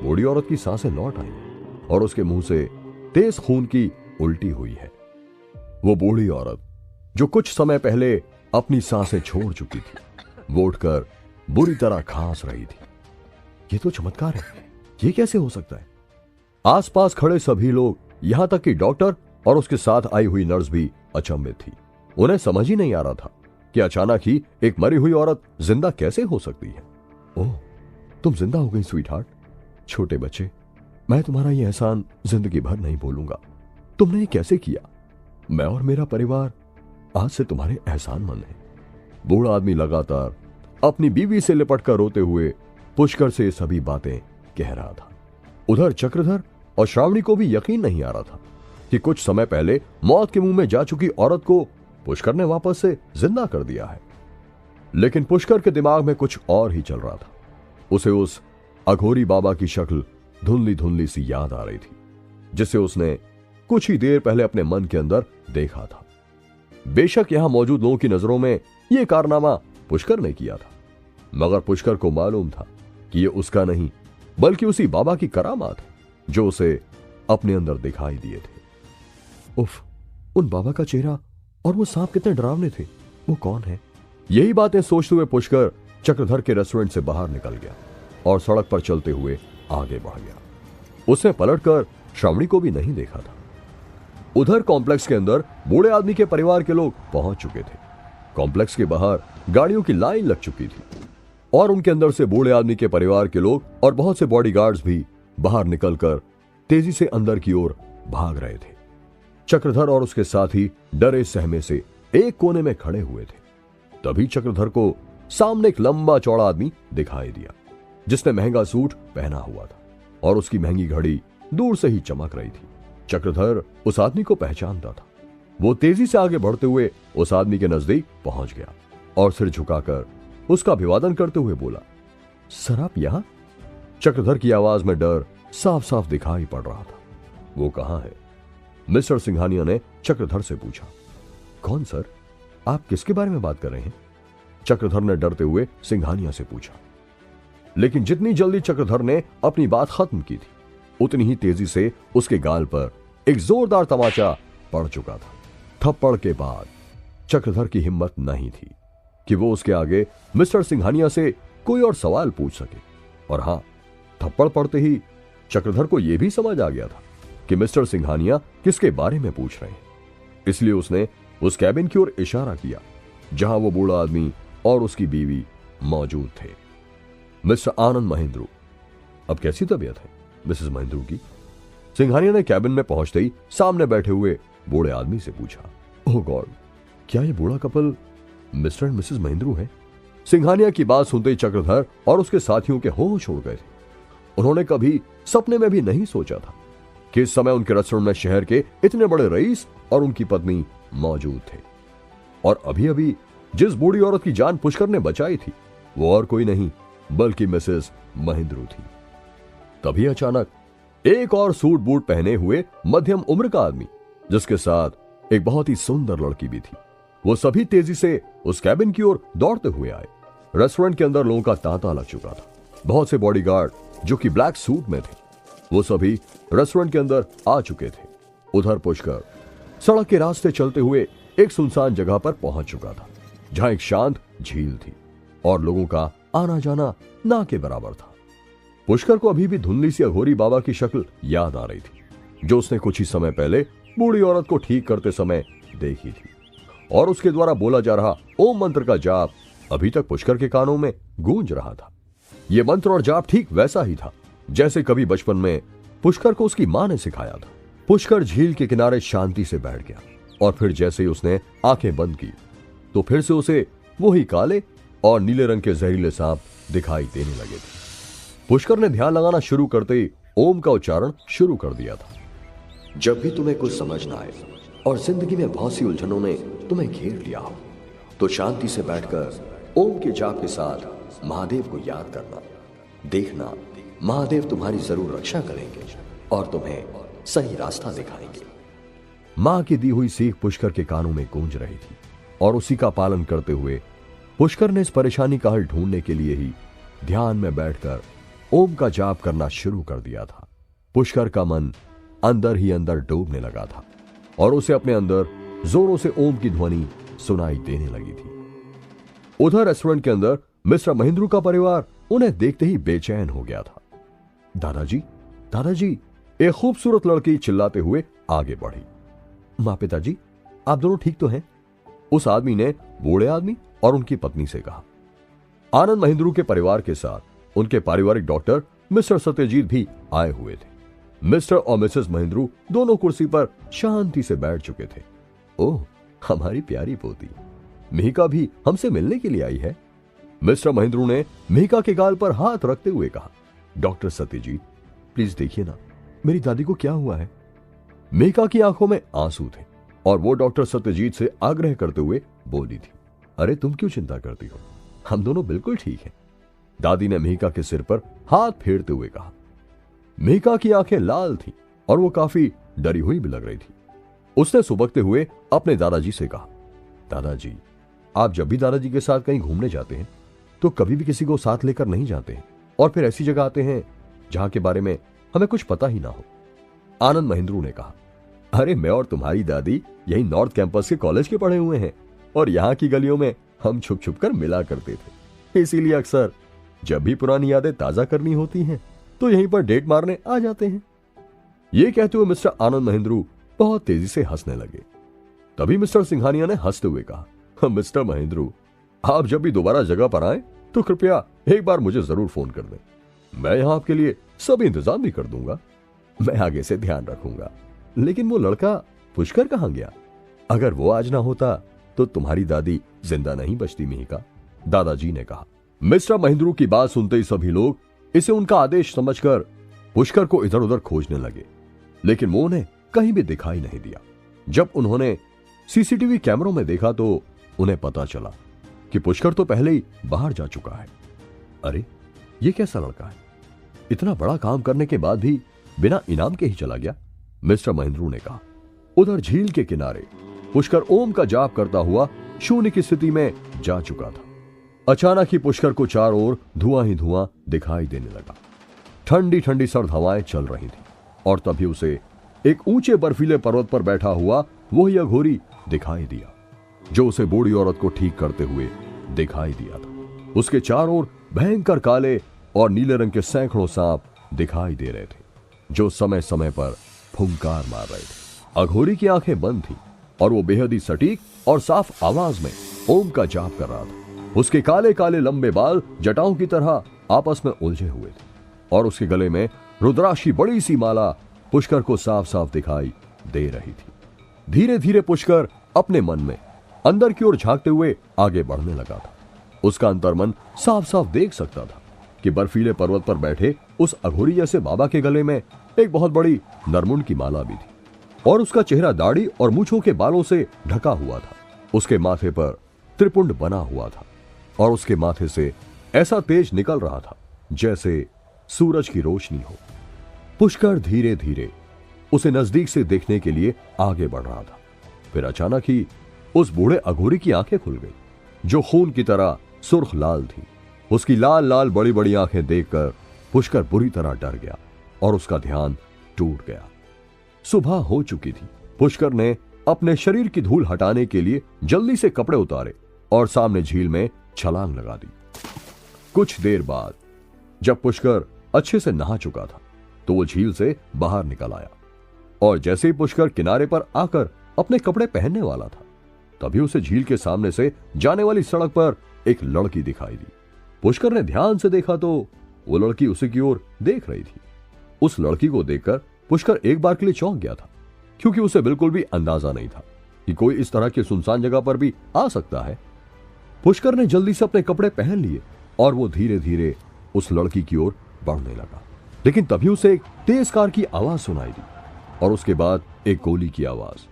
बूढ़ी औरत की सांसें लौट आई और उसके मुंह से तेज खून की उल्टी हुई है। वो बूढ़ी औरत जो कुछ समय पहले अपनी सांसें छोड़ चुकी थी, वो उठकर बुरी तरह खांस रही थी। ये तो चमत्कार है, ये कैसे हो सकता है? आसपास खड़े सभी लोग, यहां तक कि डॉक्टर और उसके साथ आई हुई नर्स भी अचंभित थी। उन्हें समझ ही नहीं आ रहा था कि अचानक ही एक मरी हुई औरत जिंदा कैसे हो सकती है। ओह, तुम जिंदा हो गई स्वीट हार्ट। छोटे बच्चे, मैं तुम्हारा ये एहसान जिंदगी भर नहीं भूलूंगा। तुमने ये कैसे किया? मैं और मेरा परिवार आज से तुम्हारे एहसानमंद हैं। बूढ़ा आदमी लगातार अपनी बीवी से लिपटकर रोते हुए पुष्कर से सभी बातें कह रहा था। उधर चक्रधर और श्रावणी को भी यकीन नहीं आ रहा था कि कुछ समय पहले मौत के मुंह में जा चुकी औरत को पुष्कर ने वापस से जिंदा कर दिया है। लेकिन पुष्कर के दिमाग में कुछ और ही चल रहा था। उसे उस अघोरी बाबा की शक्ल धुंधली धुंधली सी याद आ रही थी, जिसे उसने कुछ ही देर पहले अपने मन के अंदर देखा था। बेशक यहां मौजूद लोगों की नजरों में यह कारनामा पुष्कर ने किया था, मगर पुष्कर को मालूम था कि यह उसका नहीं बल्कि उसी बाबा की करामात है जो उसे अपने अंदर दिखाई दिए थे। उफ, उन बाबा का चेहरा और वो सांप कितने डरावने थे। वो कौन है? यही बातें सोचते हुए पुष्कर चक्रधर के रेस्टोरेंट से बाहर निकल गया और सड़क पर चलते हुए आगे बढ़ गया। उसने पलटकर श्रावणी को भी नहीं देखा था। उधर कॉम्प्लेक्स के अंदर बूढ़े आदमी के परिवार के लोग पहुंच चुके थे। कॉम्प्लेक्स के बाहर गाड़ियों की लाइन लग चुकी थी और उनके अंदर से बूढ़े आदमी के परिवार के लोग और बहुत से बॉडीगार्ड्स भी बाहर निकलकर तेजी से अंदर की ओर भाग रहे थे। चक्रधर और उसके साथी डरे सहमे से एक कोने में खड़े हुए थे। तभी चक्रधर को सामने एक लंबा चौड़ा आदमी दिखाई दिया जिसने महंगा सूट पहना हुआ था और उसकी महंगी घड़ी दूर से ही चमक रही थी। चक्रधर उस आदमी को पहचानता था। वो तेजी से आगे बढ़ते हुए उस आदमी के नजदीक पहुंच गया और सिर झुकाकर उसका अभिवादन करते हुए बोला, सर आप यहां? चक्रधर की आवाज में डर साफ साफ दिखाई पड़ रहा था। वो कहां है? मिस्टर सिंघानिया ने चक्रधर से पूछा। कौन सर? आप किसके बारे में बात कर रहे हैं? चक्रधर ने डरते हुए सिंघानिया से पूछा। लेकिन जितनी जल्दी चक्रधर ने अपनी बात खत्म की थी, उतनी ही तेजी से उसके गाल पर एक जोरदार तमाचा पड़ चुका था। थप्पड़ के बाद चक्रधर की हिम्मत नहीं थी कि वो उसके आगे मिस्टर सिंघानिया से कोई और सवाल पूछ सके। और हां, थप्पड़ पड़ते ही चक्रधर को यह भी समझ आ गया था कि मिस्टर सिंघानिया किसके बारे में पूछ रहे हैं। इसलिए उसने उस कैबिन की ओर इशारा किया जहां वो बूढ़ा आदमी और उसकी बीवी मौजूद थे। मिस्टर आनंद महेंद्रू, अब कैसी तबीयत है मिसेस महेंद्रू की? सिंघानिया ने कैबिन में पहुंचते ही सामने बैठे हुए बूढ़े आदमी से पूछा। ओह गॉड, क्या ये बूढ़ा couple mister and Mrs Mahendru है? सिंघानिया की बात सुनते ही चक्रधर और उसके साथियों के होश उड़ गए थे। उन्होंने कभी सपने में भी नहीं सोचा था कि इस समय उनके रेस्टोरेंट में शहर के इतने बड़े रईस और उनकी पत्नी मौजूद थे। और अभी अभी जिस बूढ़ी औरत की जान पुष्कर ने बचाई थी वो और कोई नहीं बल्कि मिसेस महेंद्रू थी। तभी अचानक एक और सूट बूट पहने हुए मध्यम उम्र का आदमी, जिसके साथ एक बहुत ही सुंदर लड़की भी थी, वो सभी तेजी से उस कैबिन की ओर दौड़ते हुए आए। रेस्टोरेंट के अंदर लोगों का तांता लग चुका था। बहुत से बॉडीगार्ड जो कि ब्लैक सूट में थे, वो सभी रेस्टोरेंट के अंदर आ चुके थे। उधर पुष्कर सड़क के रास्ते चलते हुए एक सुनसान जगह पर पहुंच चुका था, जहां एक शांत झील थी और लोगों का आना जाना ना के बराबर था। पुष्कर को अभी भी धुंधली सी अघोरी बाबा की शक्ल याद आ रही थी, जो उसने कुछ ही समय पहले बूढ़ी औरत को ठीक करते समय देखी थी। और उसके द्वारा बोला जा रहा ओम मंत्र का जाप अभी तक पुष्कर के कानों में गूंज रहा था। यह मंत्र और जाप ठीक वैसा ही था जैसे कभी बचपन में पुष्कर को उसकी मां ने सिखाया था। पुष्कर झील के किनारे शांति से बैठ गया और फिर जैसे ही उसने आंखें बंद की तो फिर से उसे वही काले और नीले रंग के जहरीले सांप दिखाई देने लगे थे। पुष्कर ने ध्यान लगाना शुरू करते ही ओम का उच्चारण शुरू कर दिया था। जब भी तुम्हें कुछ समझ ना आए और जिंदगी में बहुत सी उलझनों ने तुम्हें घेर लिया हो, तो शांति से बैठकर ओम के जाप के साथ महादेव को याद करना। देखना, महादेव तुम्हारी जरूर रक्षा करेंगे और तुम्हें सही रास्ता दिखाएंगे। मां की दी हुई सीख पुष्कर के कानों में गूंज रही थी और उसी का पालन करते हुए पुष्कर ने इस परेशानी का हल ढूंढने के लिए ही ध्यान में बैठकर ओम का जाप करना शुरू कर दिया था। पुष्कर का मन अंदर ही अंदर डूबने लगा था और उसे अपने अंदर जोरों से ओम की ध्वनि सुनाई देने लगी थी। उधर रेस्टोरेंट के अंदर मिस्टर महेंद्रू का परिवार उन्हें देखते ही बेचैन हो गया था। दादाजी, दादाजी, एक खूबसूरत लड़की चिल्लाते हुए आगे बढ़ी। मां, पिताजी, आप दोनों ठीक तो हैं? उस आदमी ने बूढ़े आदमी और उनकी पत्नी से कहा। आनंद महेंद्रू के परिवार के साथ उनके पारिवारिक डॉक्टर मिस्टर सत्यजीत भी आए हुए थे। मिस्टर और मिसेस महेंद्रू दोनों कुर्सी पर शांति से बैठ चुके थे। ओह, हमारी प्यारी पोती मिहिका भी हमसे मिलने के लिए आई है। मिस्टर महेंद्रू ने मिहिका के गाल पर हाथ रखते हुए कहा। डॉक्टर सत्यजीत, प्लीज देखिए ना, मेरी दादी को क्या हुआ है? मिहिका की आंखों में आंसू थे और वो डॉक्टर सत्यजीत से आग्रह करते हुए बोली थी, अरे तुम क्यों चिंता करती हो, हम दोनों बिल्कुल ठीक हैं। दादी ने मिहिका के सिर पर हाथ फेरते हुए कहा। मिहिका की आंखें लाल थीं और वो काफी डरी हुई भी लग रही थी। उसने सुबकते हुए अपने दादाजी से कहा, दादाजी, आप जब भी दादाजी के साथ कहीं घूमने जाते हैं तो कभी भी किसी को साथ लेकर नहीं जाते हैं और फिर ऐसी जगह आते हैं जहां के बारे में हमें कुछ पता ही ना हो। आनंद महेंद्रू ने कहा, अरे मैं और तुम्हारी दादी यही नॉर्थ कैंपस के कॉलेज के पढ़े हुए हैं और यहाँ की गलियों में हम छुप छुप कर मिला करते थे। इसीलिए अक्सर जब भी पुरानी यादें ताजा करनी होती हैं तो यहीं पर डेट मारने आ जाते हैं। ये कहते हुए मिस्टर आनंद महेंद्रू बहुत तेजी से हंसने लगे। तभी मिस्टर सिंघानिया ने हंसते हुए कहा, मिस्टर महेंद्रू, आप जब भी दोबारा जगह पर आए तो कृपया एक बार मुझे जरूर फोन कर दें। मैं यहां आपके लिए सब इंतजाम भी कर दूंगा। मैं आगे से ध्यान रखूंगा। लेकिन वो लड़का पुष्कर कहां गया? अगर वो आज ना होता तो तुम्हारी दादी जिंदा नहीं बचती मिहिका, दादाजी ने कहा। मिस्टर महेंद्रू की बात सुनते ही सभी लोग इसे उनका आदेश समझकर पुष्कर को इधर उधर खोजने लगे, लेकिन वो उन्हें कहीं भी दिखाई नहीं दिया। जब उन्होंने सीसीटीवी कैमरों में देखा तो उन्हें पता चला कि पुष्कर तो पहले ही बाहर जा चुका है। अरे ये कैसा लड़का है, इतना बड़ा काम करने के बाद भी बिना इनाम के ही चला गया, मिस्टर महेंद्रू ने कहा। उधर झील के किनारे पुष्कर ओम का जाप करता हुआ शून्य की स्थिति में जा चुका था। अचानक ही पुष्कर को चारों ओर धुआं ही धुआं दिखाई देने लगा। ठंडी ठंडी सर्द हवाएं चल रही थी और तभी उसे एक ऊंचे बर्फीले पर्वत पर बैठा हुआ वही अघोरी दिखाई दिया जो उसे बूढ़ी औरत को ठीक करते हुए दिखाई दिया था। उसके चारों ओर भयंकर काले और नीले रंग के सैकड़ों सांप दिखाई दे रहे थे जो समय समय पर फुंकार मार रहे थे। अघोरी की आंखें बंद थी और वो बेहद ही सटीक और साफ आवाज में ओम का जाप कर रहा था। उसके काले काले लंबे बाल जटाओं की तरह आपस में उलझे हुए थे और उसके गले में रुद्राक्ष की बड़ी सी माला पुष्कर को साफ साफ दिखाई दे रही थी। धीरे धीरे पुष्कर अपने मन में अंदर की ओर झांकते हुए आगे बढ़ने लगा था। उसका अंतर्मन साफ साफ देख सकता था कि बर्फीले पर्वत पर बैठे उस अघोरी जैसे बाबा के गले में एक बहुत बड़ी नरमुंड की माला भी थी और उसका चेहरा दाढ़ी और मूंछों के बालों से ढका हुआ था। उसके माथे पर त्रिपुंड बना हुआ था और उसके माथे से ऐसा तेज निकल रहा था जैसे सूरज की रोशनी हो। पुष्कर धीरे धीरे उसे नजदीक से देखने के लिए आगे बढ़ रहा था। फिर अचानक ही उस बूढ़े अघोरी की आंखें खुल गई जो खून की तरह सुर्ख लाल थी। उसकी लाल लाल बड़ी बड़ी आंखें देखकर पुष्कर बुरी तरह डर गया और उसका ध्यान टूट गया। सुबह हो चुकी थी। पुष्कर ने अपने शरीर की धूल हटाने के लिए जल्दी से कपड़े उतारे और सामने झील में छलांग लगा दी। कुछ देर बाद जब पुष्कर अच्छे से नहा चुका था तो वो झील से बाहर निकल आया और जैसे ही पुष्कर किनारे पर आकर अपने कपड़े पहनने वाला था तभी उसे झील के सामने से जाने वाली सड़क पर एक लड़की दिखाई दी। पुष्कर ने ध्यान से देखा तो वो लड़की उसी की ओर देख रही थी। उस लड़की को देखकर पुष्कर एक बार के लिए चौंक गया था क्योंकि उसे बिल्कुल भी अंदाजा नहीं था कि कोई इस तरह की सुनसान जगह पर भी आ सकता है। पुष्कर ने जल्दी से अपने कपड़े पहन लिए और वो धीरे धीरे उस लड़की की ओर बढ़ने लगा, लेकिन तभी उसे एक तेज कार की आवाज सुनाई दी और उसके बाद एक गोली की आवाज,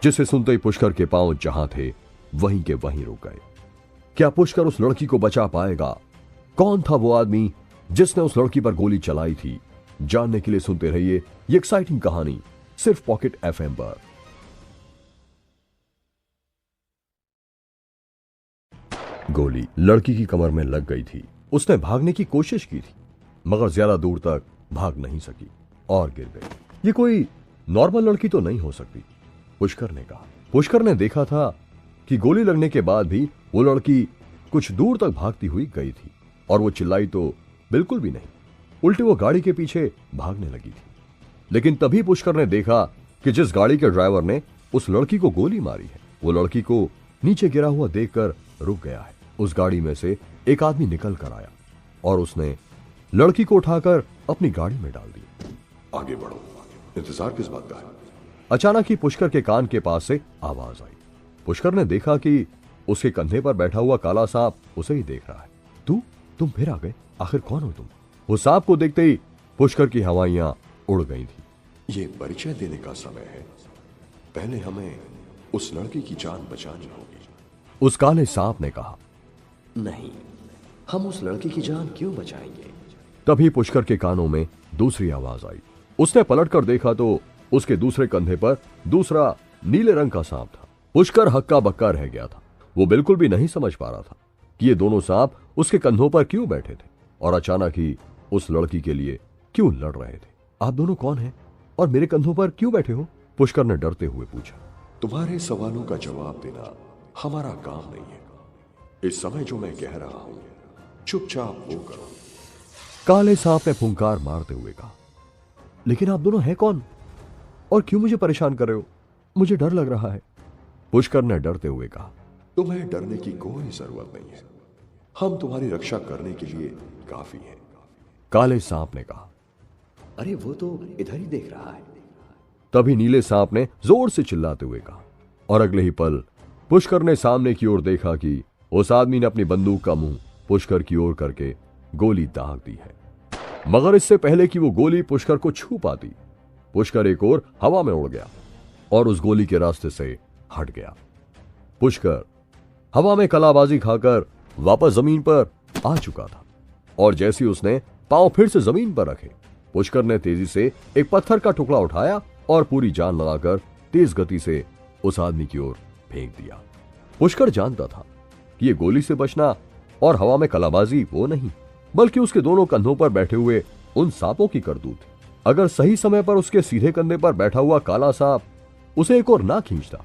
जिसे सुनते ही पुष्कर के पांव जहां थे वहीं के वहीं रुक गए। क्या पुष्कर उस लड़की को बचा पाएगा? कौन था वो आदमी जिसने उस लड़की पर गोली चलाई थी? जानने के लिए सुनते रहिए ये एक्साइटिंग कहानी सिर्फ पॉकेट एफएम पर। गोली लड़की की कमर में लग गई थी। उसने भागने की कोशिश की थी मगर ज्यादा दूर तक भाग नहीं सकी और गिर गई। ये कोई नॉर्मल लड़की तो नहीं हो सकती, पुष्कर ने कहा। पुष्कर ने देखा था कि गोली लगने के बाद भी वो लड़की कुछ दूर तक भागती हुई गई थी और वो चिल्लाई तो बिल्कुल भी नहीं, उल्टी वो गाड़ी के पीछे भागने लगी थी। लेकिन तभी पुष्कर ने देखा कि जिस गाड़ी के ड्राइवर ने उस लड़की को गोली मारी है वो लड़की को नीचे गिरा हुआ देखकर रुक गया है। उस गाड़ी में से एक आदमी निकल कर आया और उसने लड़की को उठाकर अपनी गाड़ी में डाल दिया। आगे बढ़ो, इंतजार किस बात का है? अचानक ही पुष्कर के कान के पास से आवाज आई। पुष्कर ने देखा कि उसके कंधे पर बैठा हुआ काला सांप उसे ही देख रहा है। तुम फिर आ गए, आखिर कौन हो तुम? वो सांप को देखते ही पुष्कर की हवाइयां उड़ गई थी। ये परिचय देने का समय है, पहले हमें उस लड़की की जान बचानी होगी, उस काले सांप ने कहा। नहीं, हम उस लड़की की जान क्यों बचाएंगे? तभी पुष्कर के कानों में दूसरी आवाज आई। उसने पलटकर देखा तो उसके दूसरे कंधे पर दूसरा नीले रंग का सांप था। पुष्कर हक्का बक्का रह गया था। वो बिल्कुल भी नहीं समझ पा रहा था कि ये दोनों सांप उसके कंधों पर क्यों बैठे थे और अचानक ही उस लड़की के लिए क्यों लड़ रहे थे। आप दोनों कौन हैं और मेरे कंधों पर क्यों बैठे हो? पुष्कर ने डरते हुए पूछा। तुम्हारे सवालों का जवाब देना हमारा काम नहीं है। इस समय जो मैं कह रहा हूं चुपचाप वो करो। काले सांप ने फुंकार मारते हुए कहा। लेकिन आप दोनों हैं कौन और क्यों मुझे परेशान कर रहे हो? मुझे डर लग रहा है, पुष्कर ने डरते हुए कहा। तुम्हें डरने की कोई जरूरत नहीं है, हम तुम्हारी रक्षा करने के लिए काफी हैं। काले सांप ने कहा। अरे वो तो इधर ही देख रहा है। तभी नीले सांप ने जोर से चिल्लाते हुए कहा और अगले ही पल पुष्कर ने सामने की ओर देखा कि उस आदमी ने अपनी बंदूक का मुंह पुष्कर की ओर करके गोली दाग दी है। मगर इससे पहले कि वो गोली पुष्कर को छू पाती, पुष्कर एक और हवा में उड़ गया और उस गोली के रास्ते से हट गया। पुष्कर हवा में कलाबाजी खाकर वापस जमीन पर आ चुका था और जैसे ही उसने पांव फिर से जमीन पर रखे, पुष्कर ने तेजी से एक पत्थर का टुकड़ा उठाया और पूरी जान लगाकर तेज गति से उस आदमी की ओर फेंक दिया। पुष्कर जानता था कि ये गोली से बचना और हवा में कलाबाजी वो नहीं, बल्कि उसके दोनों कंधों पर बैठे हुए उन सांपों की करतूत थी। अगर सही समय पर उसके सीधे कंधे पर बैठा हुआ काला सांप उसे एक और ना खींचता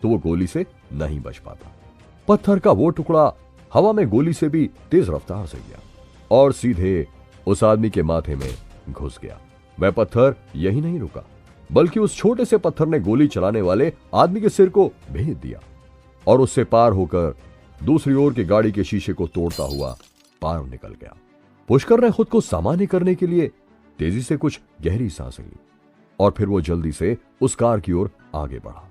तो वो गोली से नहीं बच पाता। पत्थर का वो टुकड़ा हवा में गोली से भी तेज रफ्तार से गया और सीधे उस आदमी के माथे में घुस गया। वह पत्थर यही नहीं रुका, बल्कि उस छोटे से पत्थर ने गोली चलाने वाले आदमी के सिर को भेद दिया और उससे पार होकर दूसरी ओर की गाड़ी के शीशे को तोड़ता हुआ पार निकल गया। पुष्कर ने खुद को सामान्य करने के लिए तेजी से कुछ गहरी सांसें ली और फिर वो जल्दी से उस कार की ओर आगे बढ़ा।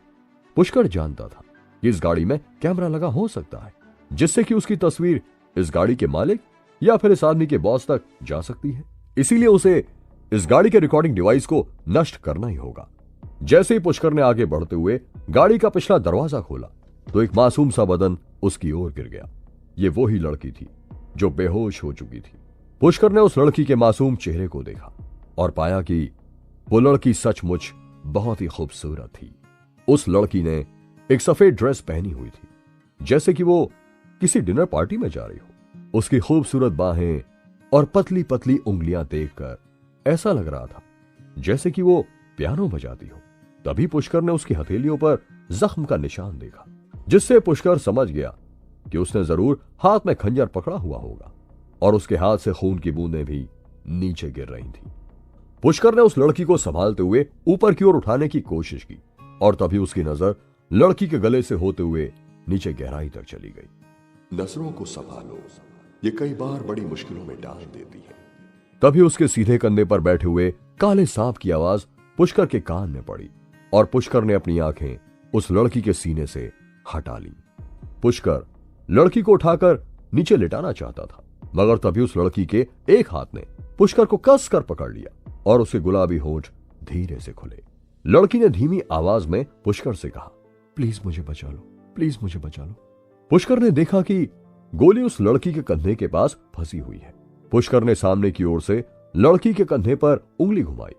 पुष्कर जानता था कि इस गाड़ी में कैमरा लगा हो सकता है, जिससे कि उसकी तस्वीर इस गाड़ी के मालिक या फिर इस आदमी के बॉस तक जा सकती है। इसीलिए उसे इस गाड़ी के रिकॉर्डिंग डिवाइस को नष्ट करना ही होगा। जैसे ही पुष्कर ने आगे बढ़ते हुए गाड़ी का पिछला दरवाजा खोला तो एक मासूम सा बदन उसकी ओर गिर गया। ये वो ही लड़की थी जो बेहोश हो चुकी थी। पुष्कर ने उस लड़की के मासूम चेहरे को देखा और पाया कि वो लड़की सचमुच बहुत ही खूबसूरत थी। उस लड़की ने एक सफेद ड्रेस पहनी हुई थी, जैसे कि वो किसी डिनर पार्टी में जा रही हो। उसकी खूबसूरत बाहें और पतली पतली उंगलियां देखकर ऐसा लग रहा था जैसे कि वो पियानो बजाती हो। तभी पुष्कर ने उसकी हथेलियों पर जख्म का निशान देखा, जिससे पुष्कर समझ गया कि उसने जरूर हाथ में खंजर पकड़ा हुआ होगा और उसके हाथ से खून की बूंदें भी नीचे गिर रही थी। पुष्कर ने उस लड़की को संभालते हुए ऊपर की ओर उठाने की कोशिश की और तभी उसकी नजर लड़की के गले से होते हुए नीचे गहराई तक चली गई। नजरों को संभालो, ये कई बार बड़ी मुश्किलों में डाल देती है। तभी उसके सीधे कंधे पर बैठे हुए काले सांप की आवाज पुष्कर के कान में पड़ी और पुष्कर ने अपनी आंखें उस लड़की के सीने से हटा ली। पुष्कर लड़की को उठाकर नीचे लिटाना चाहता था, मगर तभी उस लड़की के एक हाथ ने पुष्कर को कस कर पकड़ लिया और उसके गुलाबी होंठ धीरे से खुले। लड़की ने धीमी आवाज में पुष्कर से कहा, प्लीज मुझे बचा लो, प्लीज मुझे बचा लो। पुष्कर ने देखा कि गोली उस लड़की के कंधे के पास फंसी हुई है। पुष्कर ने सामने की ओर से लड़की के कंधे पर उंगली घुमाई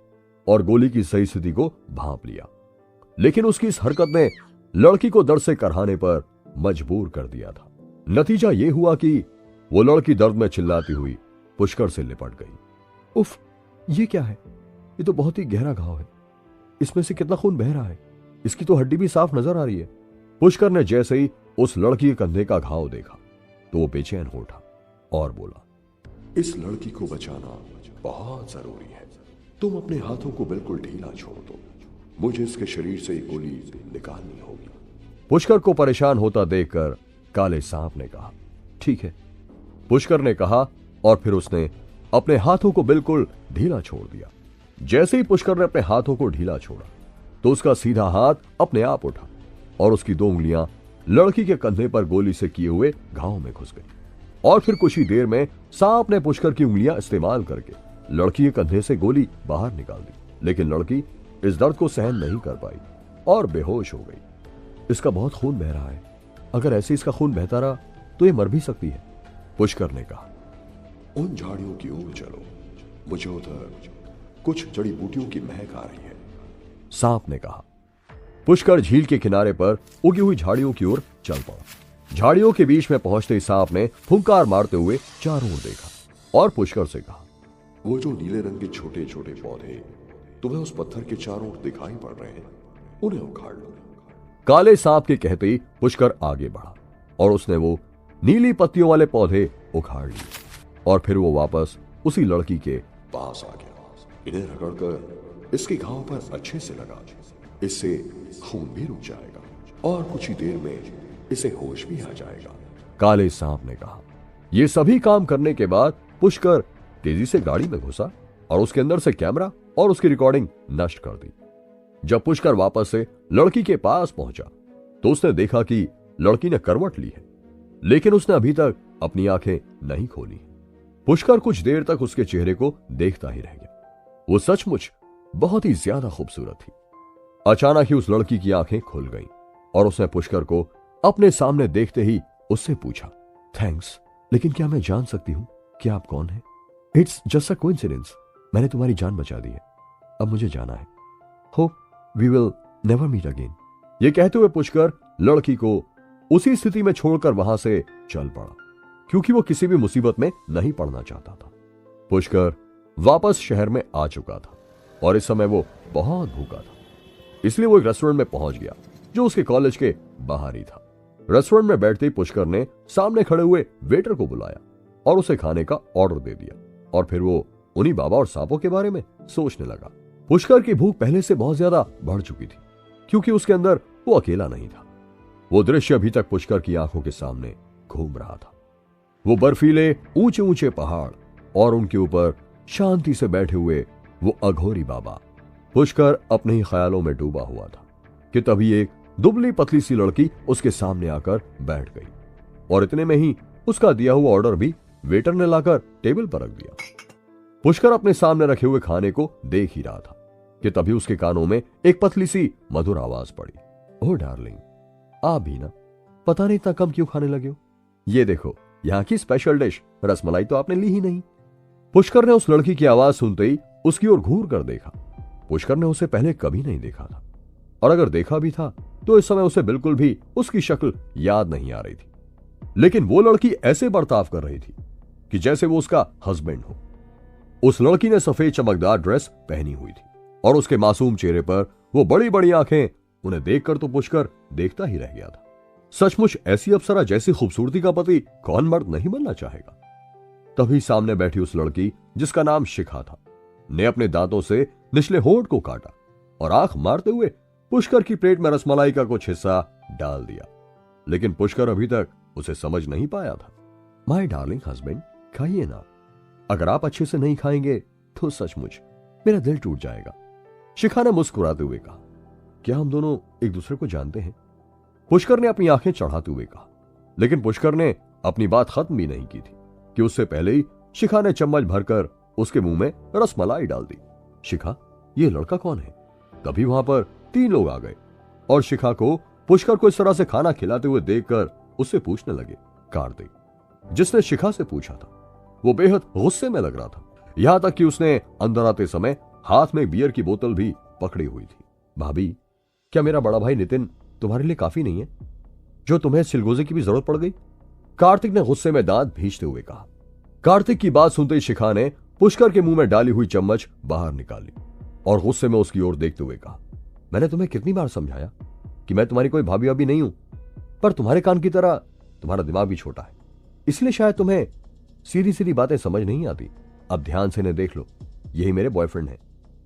और गोली की सही स्थिति को भांप लिया, लेकिन उसकी इस हरकत ने लड़की को दर्द से करहाने पर मजबूर कर दिया था। नतीजा यह हुआ कि वो लड़की दर्द में चिल्लाती हुई पुष्कर से लिपट गई। उफ, ये क्या है? ये तो बहुत ही गहरा घाव है। इसमें से कितना खून बह रहा है। इसकी तो हड्डी भी साफ नजर आ रही है। पुष्कर ने जैसे ही उस लड़की के कंधे का घाव देखा तो वो बेचैन हो उठा और बोला, इस लड़की को बचाना बहुत जरूरी है। तुम अपने हाथों को बिल्कुल ढीला छोड़ दो। मुझे इसके शरीर से एक गोली निकालनी होगी। पुष्कर को परेशान होता देखकर काले सांप ने कहा, ठीक है। पुष्कर ने कहा और फिर उसने अपने हाथों को बिल्कुल ढीला छोड़ दिया। जैसे ही पुष्कर ने अपने हाथों को ढीला छोड़ा तो उसका सीधा हाथ अपने आप उठा और उसकी दो उंगलियां लड़की के कंधे पर गोली से किए हुए घाव में घुस गई और फिर कुछ ही देर में सांप ने पुष्कर की उंगलियां इस्तेमाल करके लड़की के कंधे से गोली बाहर निकाल दी, लेकिन लड़की इस दर्द को सहन नहीं कर पाई और बेहोश हो गई। इसका बहुत खून बह रहा है। अगर ऐसे इसका खून बहता रहा तो ये मर भी सकती है, पुष्कर ने कहा। उन झाड़ियों की ओर चलो, मुझे उधर कुछ जड़ी बूटियों की महक आ रही है, सांप ने कहा। पुष्कर झील के किनारे पर उगी हुई झाड़ियों की ओर चल पड़ा। झाड़ियों के बीच में पहुंचते ही सांप ने फुंकार मारते हुए चारों ओर देखा और पुष्कर से कहा, वो जो नीले रंग के छोटे छोटे पौधे तुम्हें उस पत्थर के चारों ओर दिखाई पड़ रहे हैं, उन्हें उखाड़ लो। काले सांप के कहते ही पुष्कर आगे बढ़ा और उसने वो नीली पत्तियों वाले पौधे उखाड़ लिए और फिर वो वापस उसी लड़की के पास आ गया। इन्हें रगड़कर इसके घाव पर अच्छे से लगा, इससे खून भी रुक जाएगा और कुछ ही देर में इसे होश भी आ जाएगा, काले सांप ने कहा। ये सभी काम करने के बाद पुष्कर तेजी से गाड़ी में घुसा और उसके अंदर से कैमरा और उसकी रिकॉर्डिंग नष्ट कर दी। जब पुष्कर वापस से लड़की के पास पहुंचा तो उसने देखा कि लड़की ने करवट ली है, लेकिन उसने अभी तक अपनी आंखें नहीं खोली। पुष्कर कुछ देर तक उसके चेहरे को देखता ही रह गया। वो सचमुच बहुत ही ज्यादा खूबसूरत थी। अचानक ही उस लड़की की आंखें खुल गईं और उसने पुष्कर को अपने सामने देखते ही उससे पूछा, थैंक्स, लेकिन क्या मैं जान सकती हूं कि आप कौन हैं? It's just a coincidence. मैंने तुम्हारी जान बचा दी है, अब मुझे जाना है। Hope we will never meet again. ये कहते हुए पुष्कर लड़की को उसी स्थिति में छोड़कर वहां से चल पड़ा, क्योंकि वो किसी भी मुसीबत में नहीं पड़ना चाहता था। पुष्कर वापस शहर में आ चुका था और इस समय वो बहुत भूखा था, इसलिए वो एक रेस्टोरेंट में पहुंच गया जो उसके कॉलेज के बाहर ही था। रेस्टोरेंट में बैठते ही पुष्कर ने सामने खड़े हुए वेटर को बुलाया और उसे खाने का ऑर्डर दे दिया, और फिर वो उन्हीं बाबा और सांपों के बारे में सोचने लगा। पुष्कर की भूख पहले से बहुत ज्यादा बढ़ चुकी थी, क्योंकि उसके अंदर वो अकेला नहीं था। वो दृश्य अभी तक पुष्कर की आंखों के सामने घूम रहा था। वो बर्फीले ऊंचे ऊंचे पहाड़ और उनके ऊपर शांति से बैठे हुए वो अघोरी बाबा। पुष्कर अपने ही ख्यालों में डूबा हुआ था कि तभी एक दुबली पतली सी लड़की उसके सामने आकर बैठ गई, और इतने में ही उसका दिया हुआ ऑर्डर भी वेटर ने लाकर टेबल पर रख दिया। पुष्कर अपने सामने रखे हुए खाने को देख ही रहा था कि तभी उसके कानों में एक पतली सी मधुर आवाज पड़ी, ओह डार्लिंग, आप भी ना, पता नहीं इतना कम क्यों खाने लगे हो? ये देखो, यहाँ की स्पेशल डिश रसमलाई तो आपने ली ही नहीं। पुष्कर ने उस लड़की की आवाज सुनते ही उसकी ओर घूर कर देखा। पुष्कर ने उसे पहले कभी नहीं देखा था, और अगर देखा भी था तो इस समय उसे बिल्कुल भी उसकी शक्ल याद नहीं आ रही थी। लेकिन वो लड़की ऐसे बर्ताव कर रही थी कि जैसे वो उसका हस्बैंड हो। उस लड़की ने सफेद चमकदार ड्रेस पहनी हुई थी और उसके मासूम चेहरे पर वो बड़ी बड़ी आंखें। उन्हें देखकर तो पुष्कर देखता ही रह गया था। सचमुच ऐसी अप्सरा जैसी खूबसूरती का पति कौन मर्द नहीं बनना चाहेगा। तभी सामने बैठी उस लड़की, जिसका नाम शिखा था, ने अपने दांतों से निचले होंठ को काटा और आंख मारते हुए पुष्कर की प्लेट में रसमलाई का कुछ हिस्सा डाल दिया। लेकिन पुष्कर अभी तक उसे समझ नहीं पाया था। माय डार्लिंग हस्बैंड, खाइए ना, अगर आप अच्छे से नहीं खाएंगे तो सचमुच मेरा दिल टूट जाएगा। शिखा ने मुस्कुराते हुए कहा, क्या हम दोनों एक दूसरे को जानते हैं? पुष्कर ने अपनी आंखें चढ़ाते हुए कहा। लेकिन पुष्कर ने अपनी बात खत्म भी नहीं की थी कि उससे पहले ही शिखा ने चम्मच भरकर उसके मुंह में रसमलाई डाल दी। शिखा, ये लड़का कौन है? तभी वहां पर 3 लोग आ गए और शिखा को पुष्कर को इस तरह से खाना खिलाते हुए देखकर उससे पूछने लगे। कार्तिक, जिसने शिखा से पूछा था, वो बेहद गुस्से में लग रहा था, यहां तक कि उसने अंदर आते समय हाथ में बियर की बोतल भी पकड़ी हुई थी। भाभी, क्या मेरा बड़ा भाई नितिन तुम्हारे लिए काफी नहीं है, जो तुम्हें सिलगोजे की भी जरूरत पड़ गई? कार्तिक ने गुस्से में दांत भींचते हुए कहा। कार्तिक की बात सुनते ही शिखा ने पुष्कर के मुंह में डाली हुई चम्मच बाहर निकाली और गुस्से में उसकी ओर देखते हुए कहा, मैंने तुम्हें कितनी बार समझाया कि मैं तुम्हारी कोई भाभी वाभी नहीं हूं, पर तुम्हारे कान की तरह तुम्हारा दिमाग भी छोटा है, इसलिए शायद तुम्हें सीधी सीधी बातें समझ नहीं आती। अब ध्यान से इन्हें देख लो, यही मेरे बॉयफ्रेंड हैं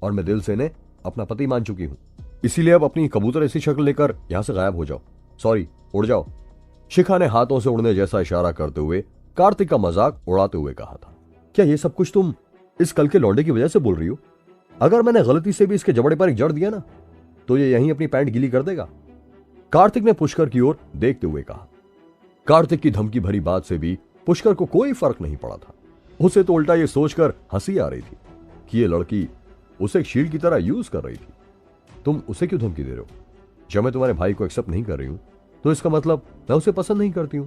और मैं दिल से इन्हें अपना पति मान चुकी हूं, इसीलिए अब अपनी कबूतर ऐसी शक्ल लेकर यहां से गायब हो जाओ। सॉरी, उड़ जाओ। शिखा ने हाथों से उड़ने जैसा इशारा करते हुए कार्तिक का मजाक उड़ाते हुए कहा था। क्या ये सब कुछ तुम इस कल के लौंडे की वजह से बोल रही हो? अगर मैंने गलती से भी इसके जबड़े पर एक जड़ दिया ना, तो ये यहीं अपनी पैंट गीली कर देगा। कार्तिक ने पुष्कर की ओर देखते हुए कहा। कार्तिक की धमकी भरी बात से भी पुष्कर को कोई फर्क नहीं पड़ा था। उसे तो उल्टा ये सोचकर हंसी आ रही थी कि ये लड़की उसे एक शील्ड की तरह यूज कर रही थी। तुम उसे क्यों धमकी दे रहे हो? जब मैं तुम्हारे भाई को एक्सेप्ट नहीं कर रही हूं तो इसका मतलब मैं उसे पसंद नहीं करती हूं।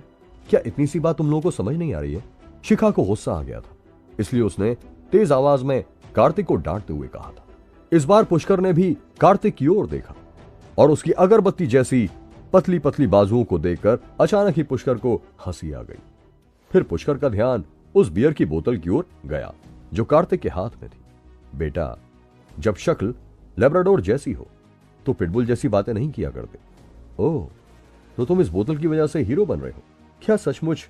क्या इतनी सी बात तुम लोगों को समझ नहीं आ रही है? शिखा को गुस्सा आ गया था, इसलिए उसने तेज आवाज में कार्तिक को डांटते हुए कहा था। इस बार पुष्कर ने भी कार्तिक की ओर देखा और उसकी अगरबत्ती जैसी पतली पतली बाजुओं को देखकर अचानक ही पुष्कर को हंसी आ गई। फिर पुष्कर का ध्यान उस बियर की बोतल की ओर गया जो कार्तिक के हाथ में थी। बेटा, जब शक्ल लेब्राडोर जैसी हो तो पिटबुल जैसी बातें नहीं किया करते। ओह, तो तुम इस बोतल की वजह से हीरो बन रहे हो? क्या सचमुच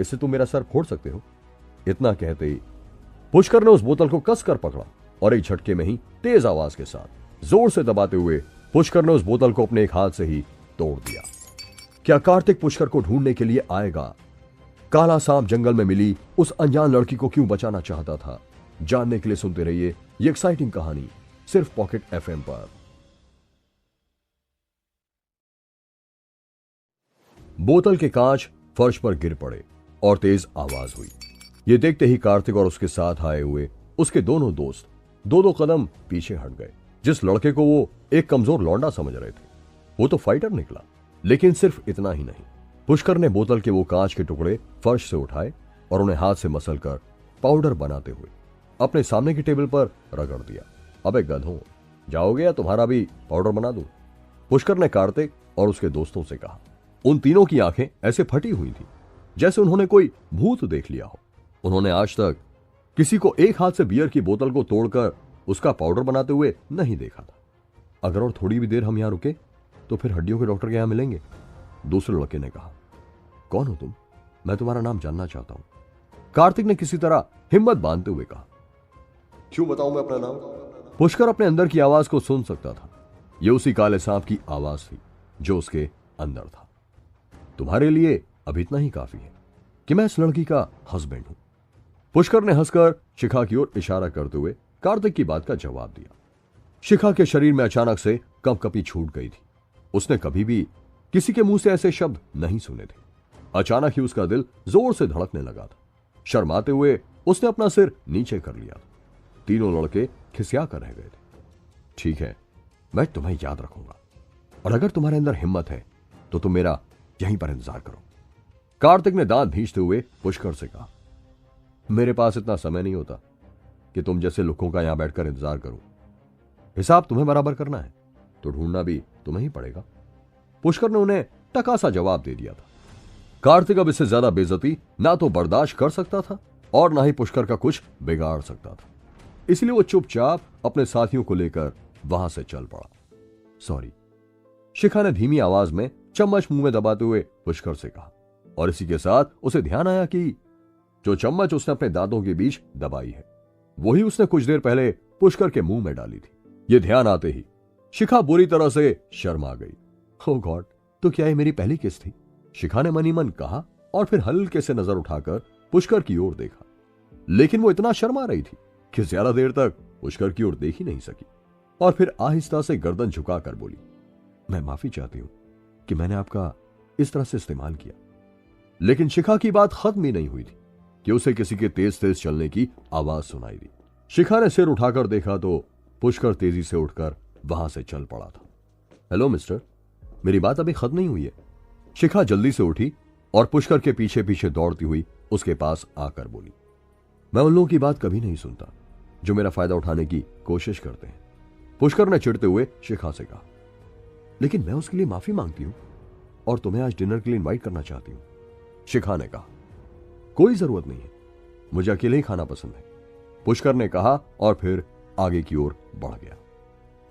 इससे तुम मेरा सर फोड़ सकते हो? इतना कहते ही पुष्कर ने उस बोतल को कसकर पकड़ा और एक झटके में ही तेज आवाज के साथ जोर से दबाते हुए पुष्कर ने उस बोतल को अपने एक हाथ से ही तोड़ दिया। क्या कार्तिक पुष्कर को ढूंढने के लिए आएगा? काला सांप जंगल में मिली उस अनजान लड़की को क्यों बचाना चाहता था? जानने के लिए सुनते रहिए ये एक्साइटिंग कहानी सिर्फ पॉकेट एफएम पर। बोतल के कांच फर्श पर गिर पड़े और तेज आवाज हुई। ये देखते ही कार्तिक और उसके साथ आए हुए उसके दोनों दोस्त 2-2 कदम पीछे हट गए। जिस लड़के को वो एक कमजोर लौंडा समझ रहे थे, वो तो फाइटर निकला। लेकिन सिर्फ इतना ही नहीं, पुष्कर ने बोतल के वो कांच के टुकड़े फर्श से उठाए और उन्हें हाथ से मसल कर पाउडर बनाते हुए अपने सामने की टेबल पर रगड़ दिया। अबे गधों, जाओगे या तुम्हारा भी पाउडर बना दूं? पुष्कर ने कार्तिक और उसके दोस्तों से कहा। उन तीनों की आंखें ऐसे फटी हुई थी जैसे उन्होंने कोई भूत देख लिया हो। उन्होंने आज तक किसी को एक हाथ से बियर की बोतल को तोड़कर उसका पाउडर बनाते हुए नहीं देखा था। अगर और थोड़ी भी देर हम यहां रुके तो फिर हड्डियों के डॉक्टर के यहां मिलेंगे। दूसरे लड़के ने कहा। कौन हो तुम? मैं तुम्हारा नाम जानना चाहता हूं, कार्तिक ने किसी तरह हिम्मत बांधते हुए कहा। क्यों बताऊं मैं अपना नाम? पुष्कर अपने अंदर की आवाज को सुन सकता था। यह उसी काले सांप की आवाज थी जो उसके अंदर था। तुम्हारे लिए अब इतना ही काफी है कि मैं इस लड़की का हस्बैंड हूं। पुष्कर ने हंसकर शिखा की ओर इशारा करते हुए कार्तिक की बात का जवाब दिया। शिखा के शरीर में अचानक से कंपकपी छूट गई थी। उसने कभी भी किसी के मुंह से ऐसे शब्द नहीं सुने थे। अचानक ही उसका दिल जोर से धड़कने लगा था। शर्माते हुए उसने अपना सिर नीचे कर लिया। तीनों लड़के खिसिया कर रह गए थे। ठीक है, मैं तुम्हें याद रखूंगा, और अगर तुम्हारे अंदर हिम्मत है तो तुम मेरा यहीं पर इंतजार करो। कार्तिक ने दांत भींचते हुए पुष्कर से कहा। मेरे पास इतना समय नहीं होता कि तुम जैसे लुक्कों का यहां बैठकर इंतजार करूं। हिसाब तुम्हें बराबर करना है तो ढूंढना भी तुम्हें ही पड़ेगा। पुष्कर ने उन्हें टका सा जवाब दे दिया था। कार्तिक अब इससे ज्यादा बेइज्जती ना तो बर्दाश्त कर सकता था और ना ही पुष्कर का कुछ बिगाड़ सकता था। इसलिए वो चुपचाप अपने साथियों को लेकर वहां से चल पड़ा। सॉरी, शिखा ने धीमी आवाज में चम्मच मुंह में दबाते हुए पुष्कर से कहा, और इसी के साथ उसे ध्यान आया कि जो चम्मच उसने अपने दांतों के बीच दबाई है वही उसने कुछ देर पहले पुष्कर के मुंह में डाली थी। ये ध्यान आते ही शिखा बुरी तरह से शर्मा गई। ओह गॉड, तो क्या ये मेरी पहली किस थी? शिखा ने मन ही मन कहा और फिर हल्के से नजर उठाकर पुष्कर की ओर देखा। लेकिन वो इतना शर्मा रही थी कि ज्यादा देर तक पुष्कर की ओर देख ही नहीं सकी, और फिर आहिस्ता से गर्दन झुकाकर बोली, मैं माफी चाहती हूं कि मैंने आपका इस तरह से इस्तेमाल किया। लेकिन शिखा की बात खत्म ही नहीं हुई थी कि उसे किसी के तेज तेज चलने की आवाज सुनाई दी। शिखा ने सिर उठाकर देखा तो पुष्कर तेजी से उठकर वहां से चल पड़ा था। हेलो मिस्टर, मेरी बात अभी खत्म नहीं हुई है। शिखा जल्दी से उठी और पुष्कर के पीछे पीछे दौड़ती हुई उसके पास आकर बोली, मैं उन लोगों की बात कभी नहीं सुनता जो मेरा फायदा उठाने की कोशिश करते हैं। पुष्कर ने चिढ़ते हुए शिखा से कहा, लेकिन मैं उसके लिए माफी मांगती हूं और तुम्हें आज डिनर के लिए इनवाइट करना चाहती हूं। शिखा ने कहा, कोई जरूरत नहीं है, मुझे अकेले ही खाना पसंद है। पुष्कर ने कहा और फिर आगे की ओर बढ़ गया।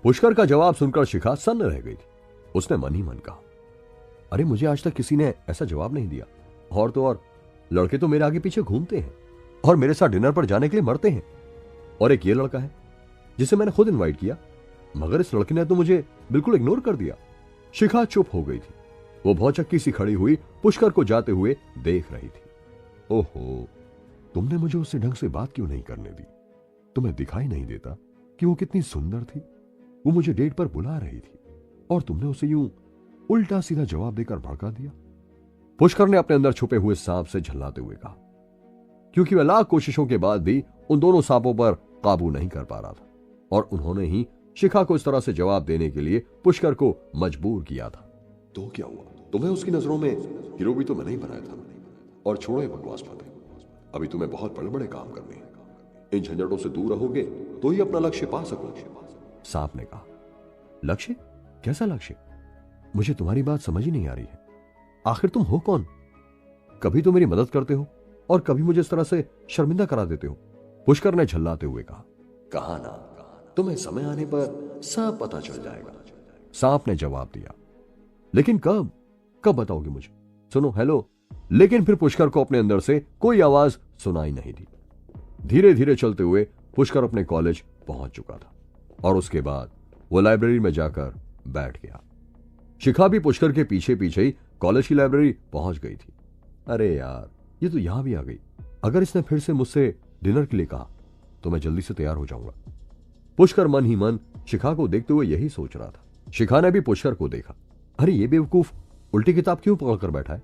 पुष्कर का जवाब सुनकर शिखा सन्न रह गई थी। उसने मन ही मन कहा, अरे मुझे आज तक किसी ने ऐसा जवाब नहीं दिया, और तो और लड़के तो मेरे आगे पीछे घूमते हैं और मेरे साथ डिनर पर जाने के लिए मरते हैं, और एक ये लड़का है जिसे मैंने खुद इनवाइट किया, मगर इस लड़के ने तो मुझे बिल्कुल इग्नोर कर दिया। शिखा चुप हो गई थी। वो भौचक्की सी खड़ी हुई पुष्कर को जाते हुए देख रही थी। ओहो, तुमने मुझे उससे ढंग से बात क्यों नहीं करने दी? तुम्हें दिखाई नहीं देता कि वो कितनी सुंदर थी? वो मुझे डेट पर बुला रही थी और तुमने उसे यूं उल्टा सीधा जवाब देकर भड़का दिया। पुष्कर ने अपने अंदर छुपे हुए सांप से झल्लाते हुए कहा, क्योंकि वह लाख कोशिशों के बाद भी उन दोनों सांपों पर काबू नहीं कर पा रहा था, और उन्होंने ही शिखा को इस तरह से जवाब देने के लिए पुष्कर को मजबूर किया था। तो क्या हुआ? तुम्हें उसकी नजरों में हीरो भी तो मैंने ही बनाया था। और छोड़ो ये बकवास बातें, अभी तुम्हें बहुत बड़े बड़े काम करने हैं। इन झंझटों से दूर रहोगे तो ही अपना लक्ष्य पा सकोगे। सांप ने कहा, लक्ष्य? कैसा लक्ष्य? मुझे तुम्हारी बात समझ ही नहीं आ रही है। आखिर तुम हो कौन? कभी तो मेरी मदद करते हो और कभी मुझे इस तरह से शर्मिंदा करा देते हो। पुष्कर ने झल्लाते हुए कहा, कहा ना, तुम्हें समय आने पर सब पता चल जाएगा। सांप ने जवाब दिया, लेकिन कब? कब बताओगे मुझे? सुनो, हेलो। लेकिन फिर पुष्कर को अपने अंदर से कोई आवाज सुनाई नहीं दी। धीरे धीरे चलते हुए पुष्कर अपने कॉलेज पहुंच चुका था, और उसके बाद वो लाइब्रेरी में जाकर बैठ गया। शिखा भी पुष्कर के पीछे पीछे ही कॉलेज की लाइब्रेरी पहुंच गई थी। अरे यार, ये तो यहां भी आ गई। अगर इसने फिर से मुझसे डिनर के लिए कहा तो मैं जल्दी से तैयार हो जाऊंगा। पुष्कर मन ही मन शिखा को देखते हुए यही सोच रहा था। शिखा ने भी पुष्कर को देखा। अरे ये बेवकूफ उल्टी किताब क्यों पकड़कर बैठा है?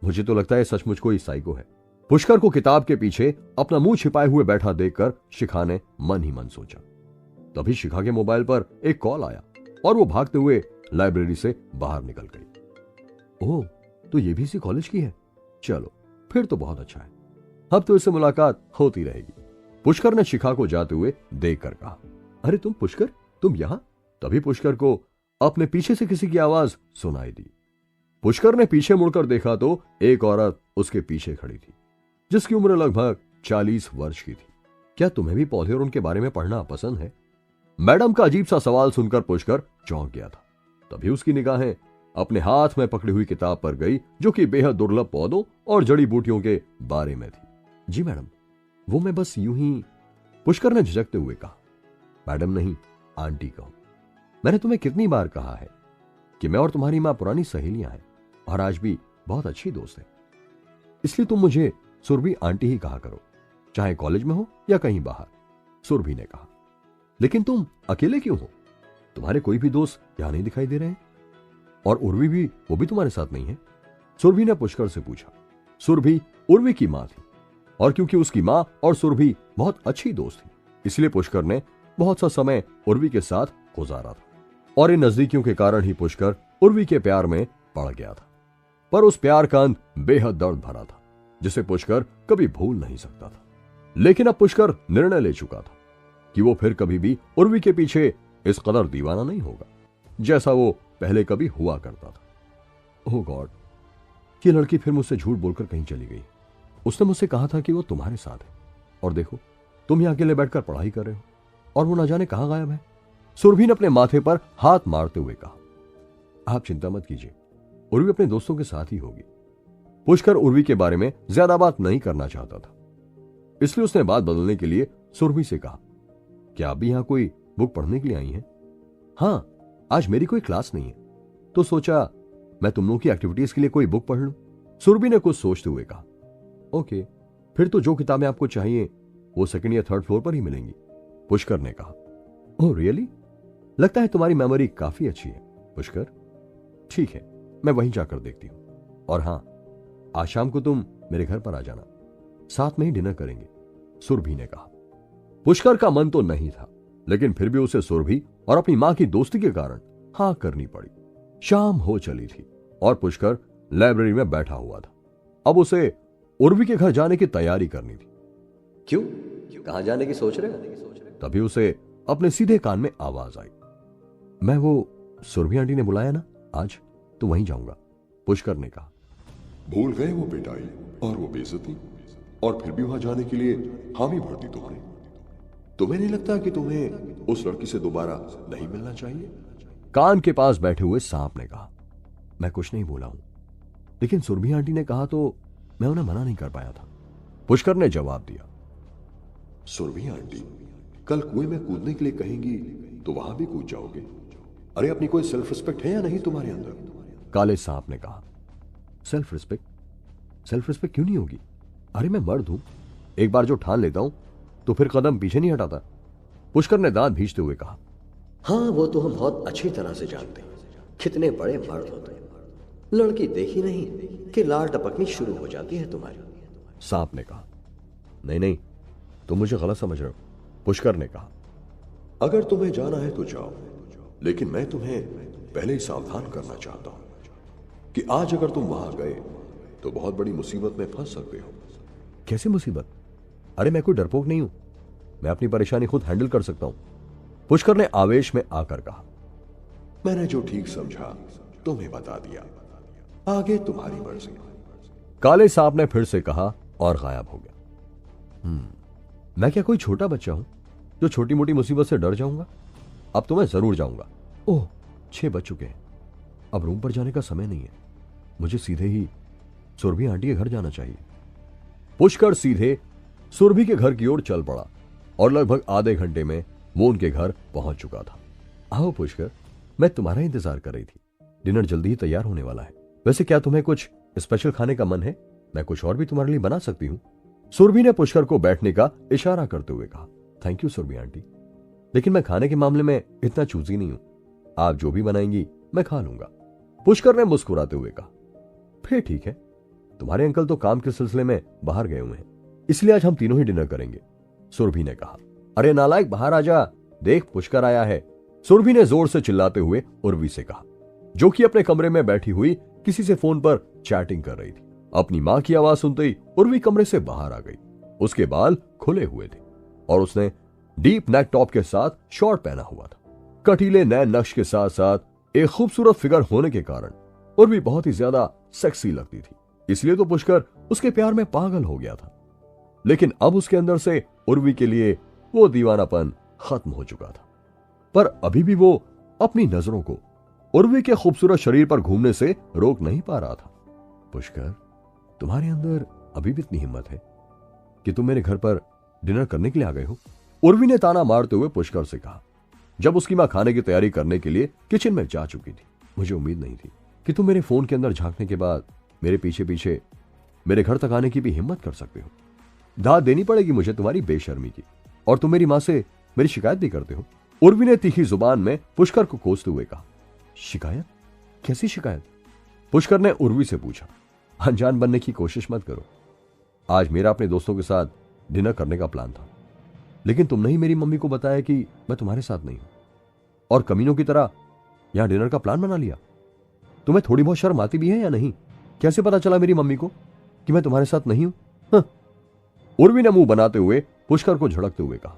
मुझे तो लगता है सचमुच कोई साइको है। पुष्कर को किताब के पीछे अपना मुंह छिपाए हुए बैठा देखकर शिखा ने मन ही मन सोचा। तभी शिखा के मोबाइल पर एक कॉल आया और वो भागते हुए लाइब्रेरी से बाहर निकल गई। ओह, तो ये भी इसी कॉलेज की है? चलो फिर तो बहुत अच्छा है, अब तो इससे मुलाकात होती रहेगी। पुष्कर ने शिखा को जाते हुए देखकर कहा, अरे तुम पुष्कर, तुम यहां? तभी पुष्कर को अपने पीछे से किसी की आवाज सुनाई दी। पुष्कर ने पीछे मुड़कर देखा तो एक औरत उसके पीछे खड़ी थी, जिसकी उम्र लगभग 40 वर्ष की थी। क्या तुम्हें भी पौधे और उनके बारे में पढ़ना पसंद है? मैडम का अजीब सा सवाल सुनकर पुष्कर चौंक गया था। तभी उसकी निगाहें अपने हाथ में पकड़ी हुई किताब पर गई, जो कि बेहद दुर्लभ पौधों और जड़ी बूटियों के बारे में थी। जी मैडम, वो मैं बस यूं ही, पुष्कर ने झिझकते हुए कहा। मैडम नहीं, आंटी कहो। मैंने तुम्हें कितनी बार कहा है कि मैं और तुम्हारी मां पुरानी सहेलियां हैं और आज भी बहुत अच्छी दोस्त है, इसलिए तुम मुझे सुरभि आंटी ही कहा करो, चाहे कॉलेज में हो या कहीं बाहर। सुरभि ने कहा, लेकिन तुम अकेले क्यों हो? तुम्हारे कोई भी दोस्त यहां नहीं दिखाई दे रहे हैं, और उर्वी भी, वो भी तुम्हारे साथ नहीं है? सुरभि ने पुष्कर से पूछा। सुरभि उर्वी की मां थी, और क्योंकि उसकी मां और सुरभि बहुत अच्छी दोस्त थी, इसलिए पुष्कर ने बहुत सा समय उर्वी के साथ गुजारा था, और इन नजदीकियों के कारण ही पुष्कर उर्वी के प्यार में पड़ गया था। पर उस प्यार का अंत बेहद दर्द भरा था, जिसे पुष्कर कभी भूल नहीं सकता था। लेकिन अब पुष्कर निर्णय ले चुका था कि वो फिर कभी भी उर्वी के पीछे इस कदर दीवाना नहीं होगा, जैसा वो पहले कभी हुआ करता था। ओह गॉड, ये लड़की फिर मुझसे झूठ बोलकर कहीं चली गई। उसने मुझसे कहा था कि वो तुम्हारे साथ है, और देखो तुम यहां अकेले बैठकर पढ़ाई कर रहे हो, और वो ना जाने कहां गायब है। सुरभि ने अपने माथे पर हाथ मारते हुए कहा, आप चिंता मत कीजिए, उर्वी अपने दोस्तों के साथ ही होगी। पुष्कर उर्वी के बारे में ज्यादा बात नहीं करना चाहता था, इसलिए उसने बात बदलने के लिए सुरभि से कहा, क्या आप भी यहां कोई बुक पढ़ने के लिए आई हैं? हाँ, आज मेरी कोई क्लास नहीं है, तो सोचा मैं तुम लोगों की एक्टिविटीज के लिए कोई बुक पढ़ लूं। सुरभि ने कुछ सोचते हुए कहा, ओके, फिर तो जो किताबें आपको चाहिए वो सेकंड या थर्ड फ्लोर पर ही मिलेंगी। पुष्कर ने कहा, ओह रियली? लगता है तुम्हारी मेमोरी काफी अच्छी है पुष्कर। ठीक है, मैं वहीं जाकर देखती हूं। और हां, आज शाम को तुम मेरे घर पर आ जाना, साथ में ही डिनर करेंगे, सुरभि ने कहा। पुष्कर का मन तो नहीं था, लेकिन फिर भी उसे सुरभि और अपनी मां की दोस्ती के कारण हां करनी पड़ी। शाम हो चली थी और पुष्कर लाइब्रेरी में बैठा हुआ था। अब उसे उर्वी के घर जाने की तैयारी करनी थी। क्यों, कहां जाने की सोच रहे हो? तभी उसे अपने सीधे कान में आवाज आई, मैं वो सुरभि आंटी ने बुलाया ना आज, तो वहीं जाऊंगा। पुष्कर ने कहा, भूल गए वो पिटाई और वो बेइज्जती, और फिर भी वहां जाने के लिए हामी भरती तुमने। तुम्हें नहीं लगता कि तुम्हें उस लड़की से दोबारा नहीं मिलना चाहिए? कान के पास बैठे हुए सांप ने कहा, मैं कुछ नहीं बोला हूं, लेकिन सुरभि आंटी ने कहा तो मैं उन्हें मना नहीं कर पाया था। पुष्कर ने जवाब दिया, सुरभि आंटी कल कुएं में कूदने के लिए कहेंगी तो वहां भी कूद जाओगे। अरे अपनी कोई सेल्फ रिस्पेक्ट है या नहीं तुम्हारे अंदर? काले सांप ने कहा, सेल्फ रिस्पेक्ट? सेल्फ रिस्पेक्ट क्यों नहीं होगी? अरे मैं मर्द हूं, एक बार जो ठान लेता हूं तो फिर कदम पीछे नहीं हटाता। पुष्कर ने दांत भींचते हुए कहा, हाँ, वो तो हम बहुत अच्छी तरह से जानते हैं, कितने बड़े मर्द होते हैं। लड़की देखी नहीं कि लाल टपकनी शुरू हो जाती है तुम्हारी। सांप ने कहा, नहीं नहीं, तुम मुझे गलत समझ रहे हो। पुष्कर ने कहा, अगर तुम्हें जाना है तो जाओ, लेकिन मैं तुम्हें पहले ही सावधान करना चाहता हूं कि आज अगर तुम वहां गए तो बहुत बड़ी मुसीबत में फंस सकते हो। कैसे मुसीबत? अरे मैं कोई डरपोक नहीं हूं, मैं अपनी परेशानी खुद हैंडल कर सकता हूं। पुष्कर ने आवेश में आकर कहा, मैंने जो ठीक समझा तुम्हें बता दिया, आगे तुम्हारी मर्जी। काले सांप ने फिर से कहा और गायब हो गया। मैं क्या कोई छोटा बच्चा हूं जो छोटी मोटी मुसीबत से डर जाऊंगा? अब तो मैं जरूर जाऊंगा। ओह, 6 बज चुके हैं, अब रूम पर जाने का समय नहीं है, मुझे सीधे ही सुरभि आंटी के घर जाना चाहिए। पुष्कर सीधे सुरभि के घर की ओर चल पड़ा और लगभग आधे घंटे में वो उनके घर पहुंच चुका था। आओ पुष्कर, मैं तुम्हारा इंतजार कर रही थी, डिनर जल्दी ही तैयार होने वाला है। वैसे क्या तुम्हें कुछ स्पेशल खाने का मन है? मैं कुछ और भी तुम्हारे लिए बना सकती हूँ। सुरभि ने पुष्कर को बैठने का इशारा करते हुए कहा, थैंक यू सुरभि आंटी, लेकिन मैं खाने के मामले में इतना चूजी नहीं हूं, आप जो भी बनाएंगी मैं खा लूंगा। पुष्कर ने मुस्कुराते हुए कहा, फिर ठीक है, तुम्हारे अंकल तो काम के सिलसिले में बाहर गए हुए हैं, इसलिए आज हम तीनों ही डिनर करेंगे। सुरभि ने कहा, अरे नालायक, बाहर आजा, देख पुष्कर आया है। सुरभि ने जोर से चिल्लाते हुए उर्वी से कहा, जो कि अपने कमरे में बैठी हुई किसी से फोन पर चैटिंग कर रही थी। अपनी मां की आवाज सुनते ही उर्वी कमरे से बाहर आ गई। उसके बाल खुले हुए थे और उसने डीप नेक टॉप के साथ शॉर्ट पहना हुआ था। कटीले नए नक्श के साथ साथ एक खूबसूरत फिगर होने के कारण उर्वी बहुत ही ज्यादा सेक्सी लगती थी, इसलिए तो पुष्कर उसके प्यार में पागल हो गया था। लेकिन अब उसके अंदर से उर्वी के लिए वो दीवानापन खत्म हो चुका था। पर अभी भी वो अपनी नजरों को उर्वी के खूबसूरत शरीर पर घूमने से रोक नहीं पा रहा था। पुष्कर, तुम्हारे अंदर अभी भी इतनी हिम्मत है कि तुम मेरे घर पर डिनर करने के लिए आ गए हो? उर्वी ने ताना मारते हुए पुष्कर से कहा, जब उसकी मां खाने की तैयारी करने के लिए किचन में जा चुकी थी। मुझे उम्मीद नहीं थी कि तुम मेरे फोन के अंदर झांकने के बाद मेरे पीछे पीछे मेरे घर तक आने की भी हिम्मत कर सकते हो। दाद देनी पड़ेगी मुझे तुम्हारी बेशर्मी की, और तुम मेरी मां से मेरी शिकायत भी करते हो। उर्वी ने तीखी जुबान में पुष्कर को कोसते हुए कहा। शिकायत? कैसी शिकायत? पुष्कर ने उर्वी से पूछा। अनजान बनने की कोशिश मत करो। आज मेरा अपने दोस्तों के साथ डिनर करने का प्लान था, लेकिन तुमने ही मेरी मम्मी को बताया कि मैं तुम्हारे साथ नहीं हूं, और कमीनों की तरह यहां डिनर का प्लान बना लिया। तुम्हें थोड़ी बहुत शर्म आती भी है या नहीं? कैसे पता चला मेरी मम्मी को कि मैं तुम्हारे साथ नहीं हूं? हाँ। उर्वी ने मुंह बनाते हुए पुष्कर को झड़कते हुए कहा,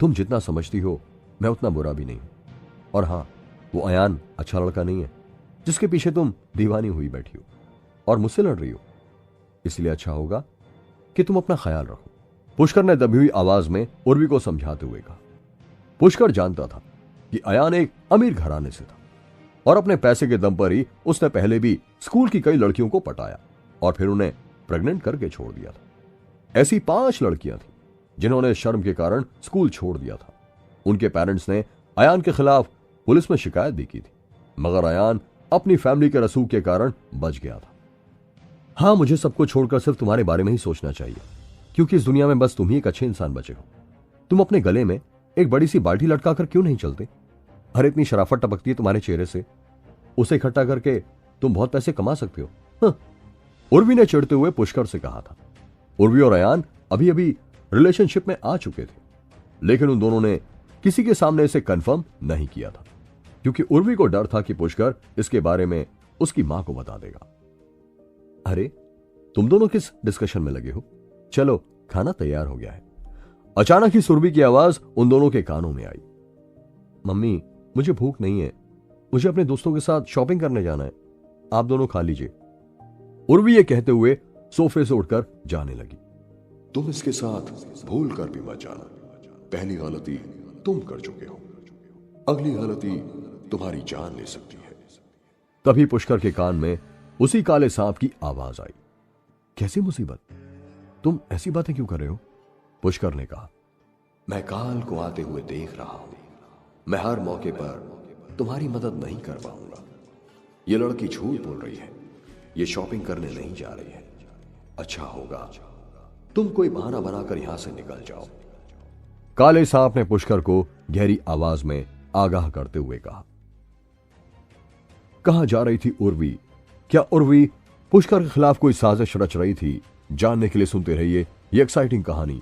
तुम जितना समझती हो मैं उतना बुरा भी नहीं हूं, और हां, वो अयान अच्छा लड़का नहीं है जिसके पीछे तुम दीवानी हुई बैठी हो और मुझसे लड़ रही हो। इसलिए अच्छा होगा कि तुम अपना ख्याल रखो, पुष्कर ने दबी हुई आवाज में उर्वी को समझाते हुए कहा। पुष्कर जानता था कि अयान एक अमीर घराने से था और अपने पैसे के दम पर ही उसने पहले भी स्कूल की कई लड़कियों को पटाया और फिर उन्हें प्रेग्नेंट करके छोड़ दिया था। ऐसी 5 लड़कियां थी जिन्होंने शर्म के कारण स्कूल छोड़ दिया था। उनके पेरेंट्स ने अयान के खिलाफ पुलिस में शिकायत भी की थी, मगर अयान अपनी फैमिली के रसूख के कारण बच गया था। हां, मुझे सबको छोड़कर सिर्फ तुम्हारे बारे में ही सोचना चाहिए, क्योंकि इस दुनिया में बस तुम ही एक अच्छे इंसान बचे हो। तुम अपने गले में एक बड़ी सी बाल्टी लटकाकर क्यों नहीं चलते? अरे इतनी शराफत टपकती है तुम्हारे चेहरे से, उसे इकट्ठा करके तुम बहुत पैसे कमा सकते हो। हाँ। उर्वी ने चिढ़ते हुए पुष्कर से कहा था। उर्वी और अयान अभी अभी रिलेशनशिप में आ चुके थे, लेकिन उन दोनों ने किसी के सामने इसे कंफर्म नहीं किया था, क्योंकि उर्वी को डर था कि पुष्कर इसके बारे में उसकी मां को बता देगा। अरे तुम दोनों किस डिस्कशन में लगे हो? चलो, खाना तैयार हो गया है। अचानक ही सुरभि की आवाज उन दोनों के कानों में आई। मम्मी, मुझे भूख नहीं है, मुझे अपने दोस्तों के साथ शॉपिंग करने जाना है, आप दोनों खा लीजिए। उर्वी ये कहते हुए सोफे से उठकर जाने लगी। तुम इसके साथ भूल कर भी मत जाना। पहली गलती तुम कर चुके हो, अगली गलती तुम्हारी जान ले सकती है। तभी पुष्कर के कान में उसी काले सांप की आवाज आई। कैसी मुसीबत? तुम ऐसी बातें क्यों कर रहे हो? पुष्कर ने कहा। मैं काल को आते हुए देख रहा हूं। मैं हर मौके पर तुम्हारी मदद नहीं कर पाऊंगा। ये लड़की झूठ बोल रही है, ये शॉपिंग करने नहीं जा रही है। अच्छा होगा तुम कोई बहाना बनाकर यहां से निकल जाओ। काले सांप ने पुष्कर को गहरी आवाज में आगाह करते हुए कहा। कहां जा रही थी उर्वी? क्या उर्वी पुष्कर के खिलाफ कोई साजिश रच रही थी? जानने के लिए सुनते रहिए ये एक्साइटिंग कहानी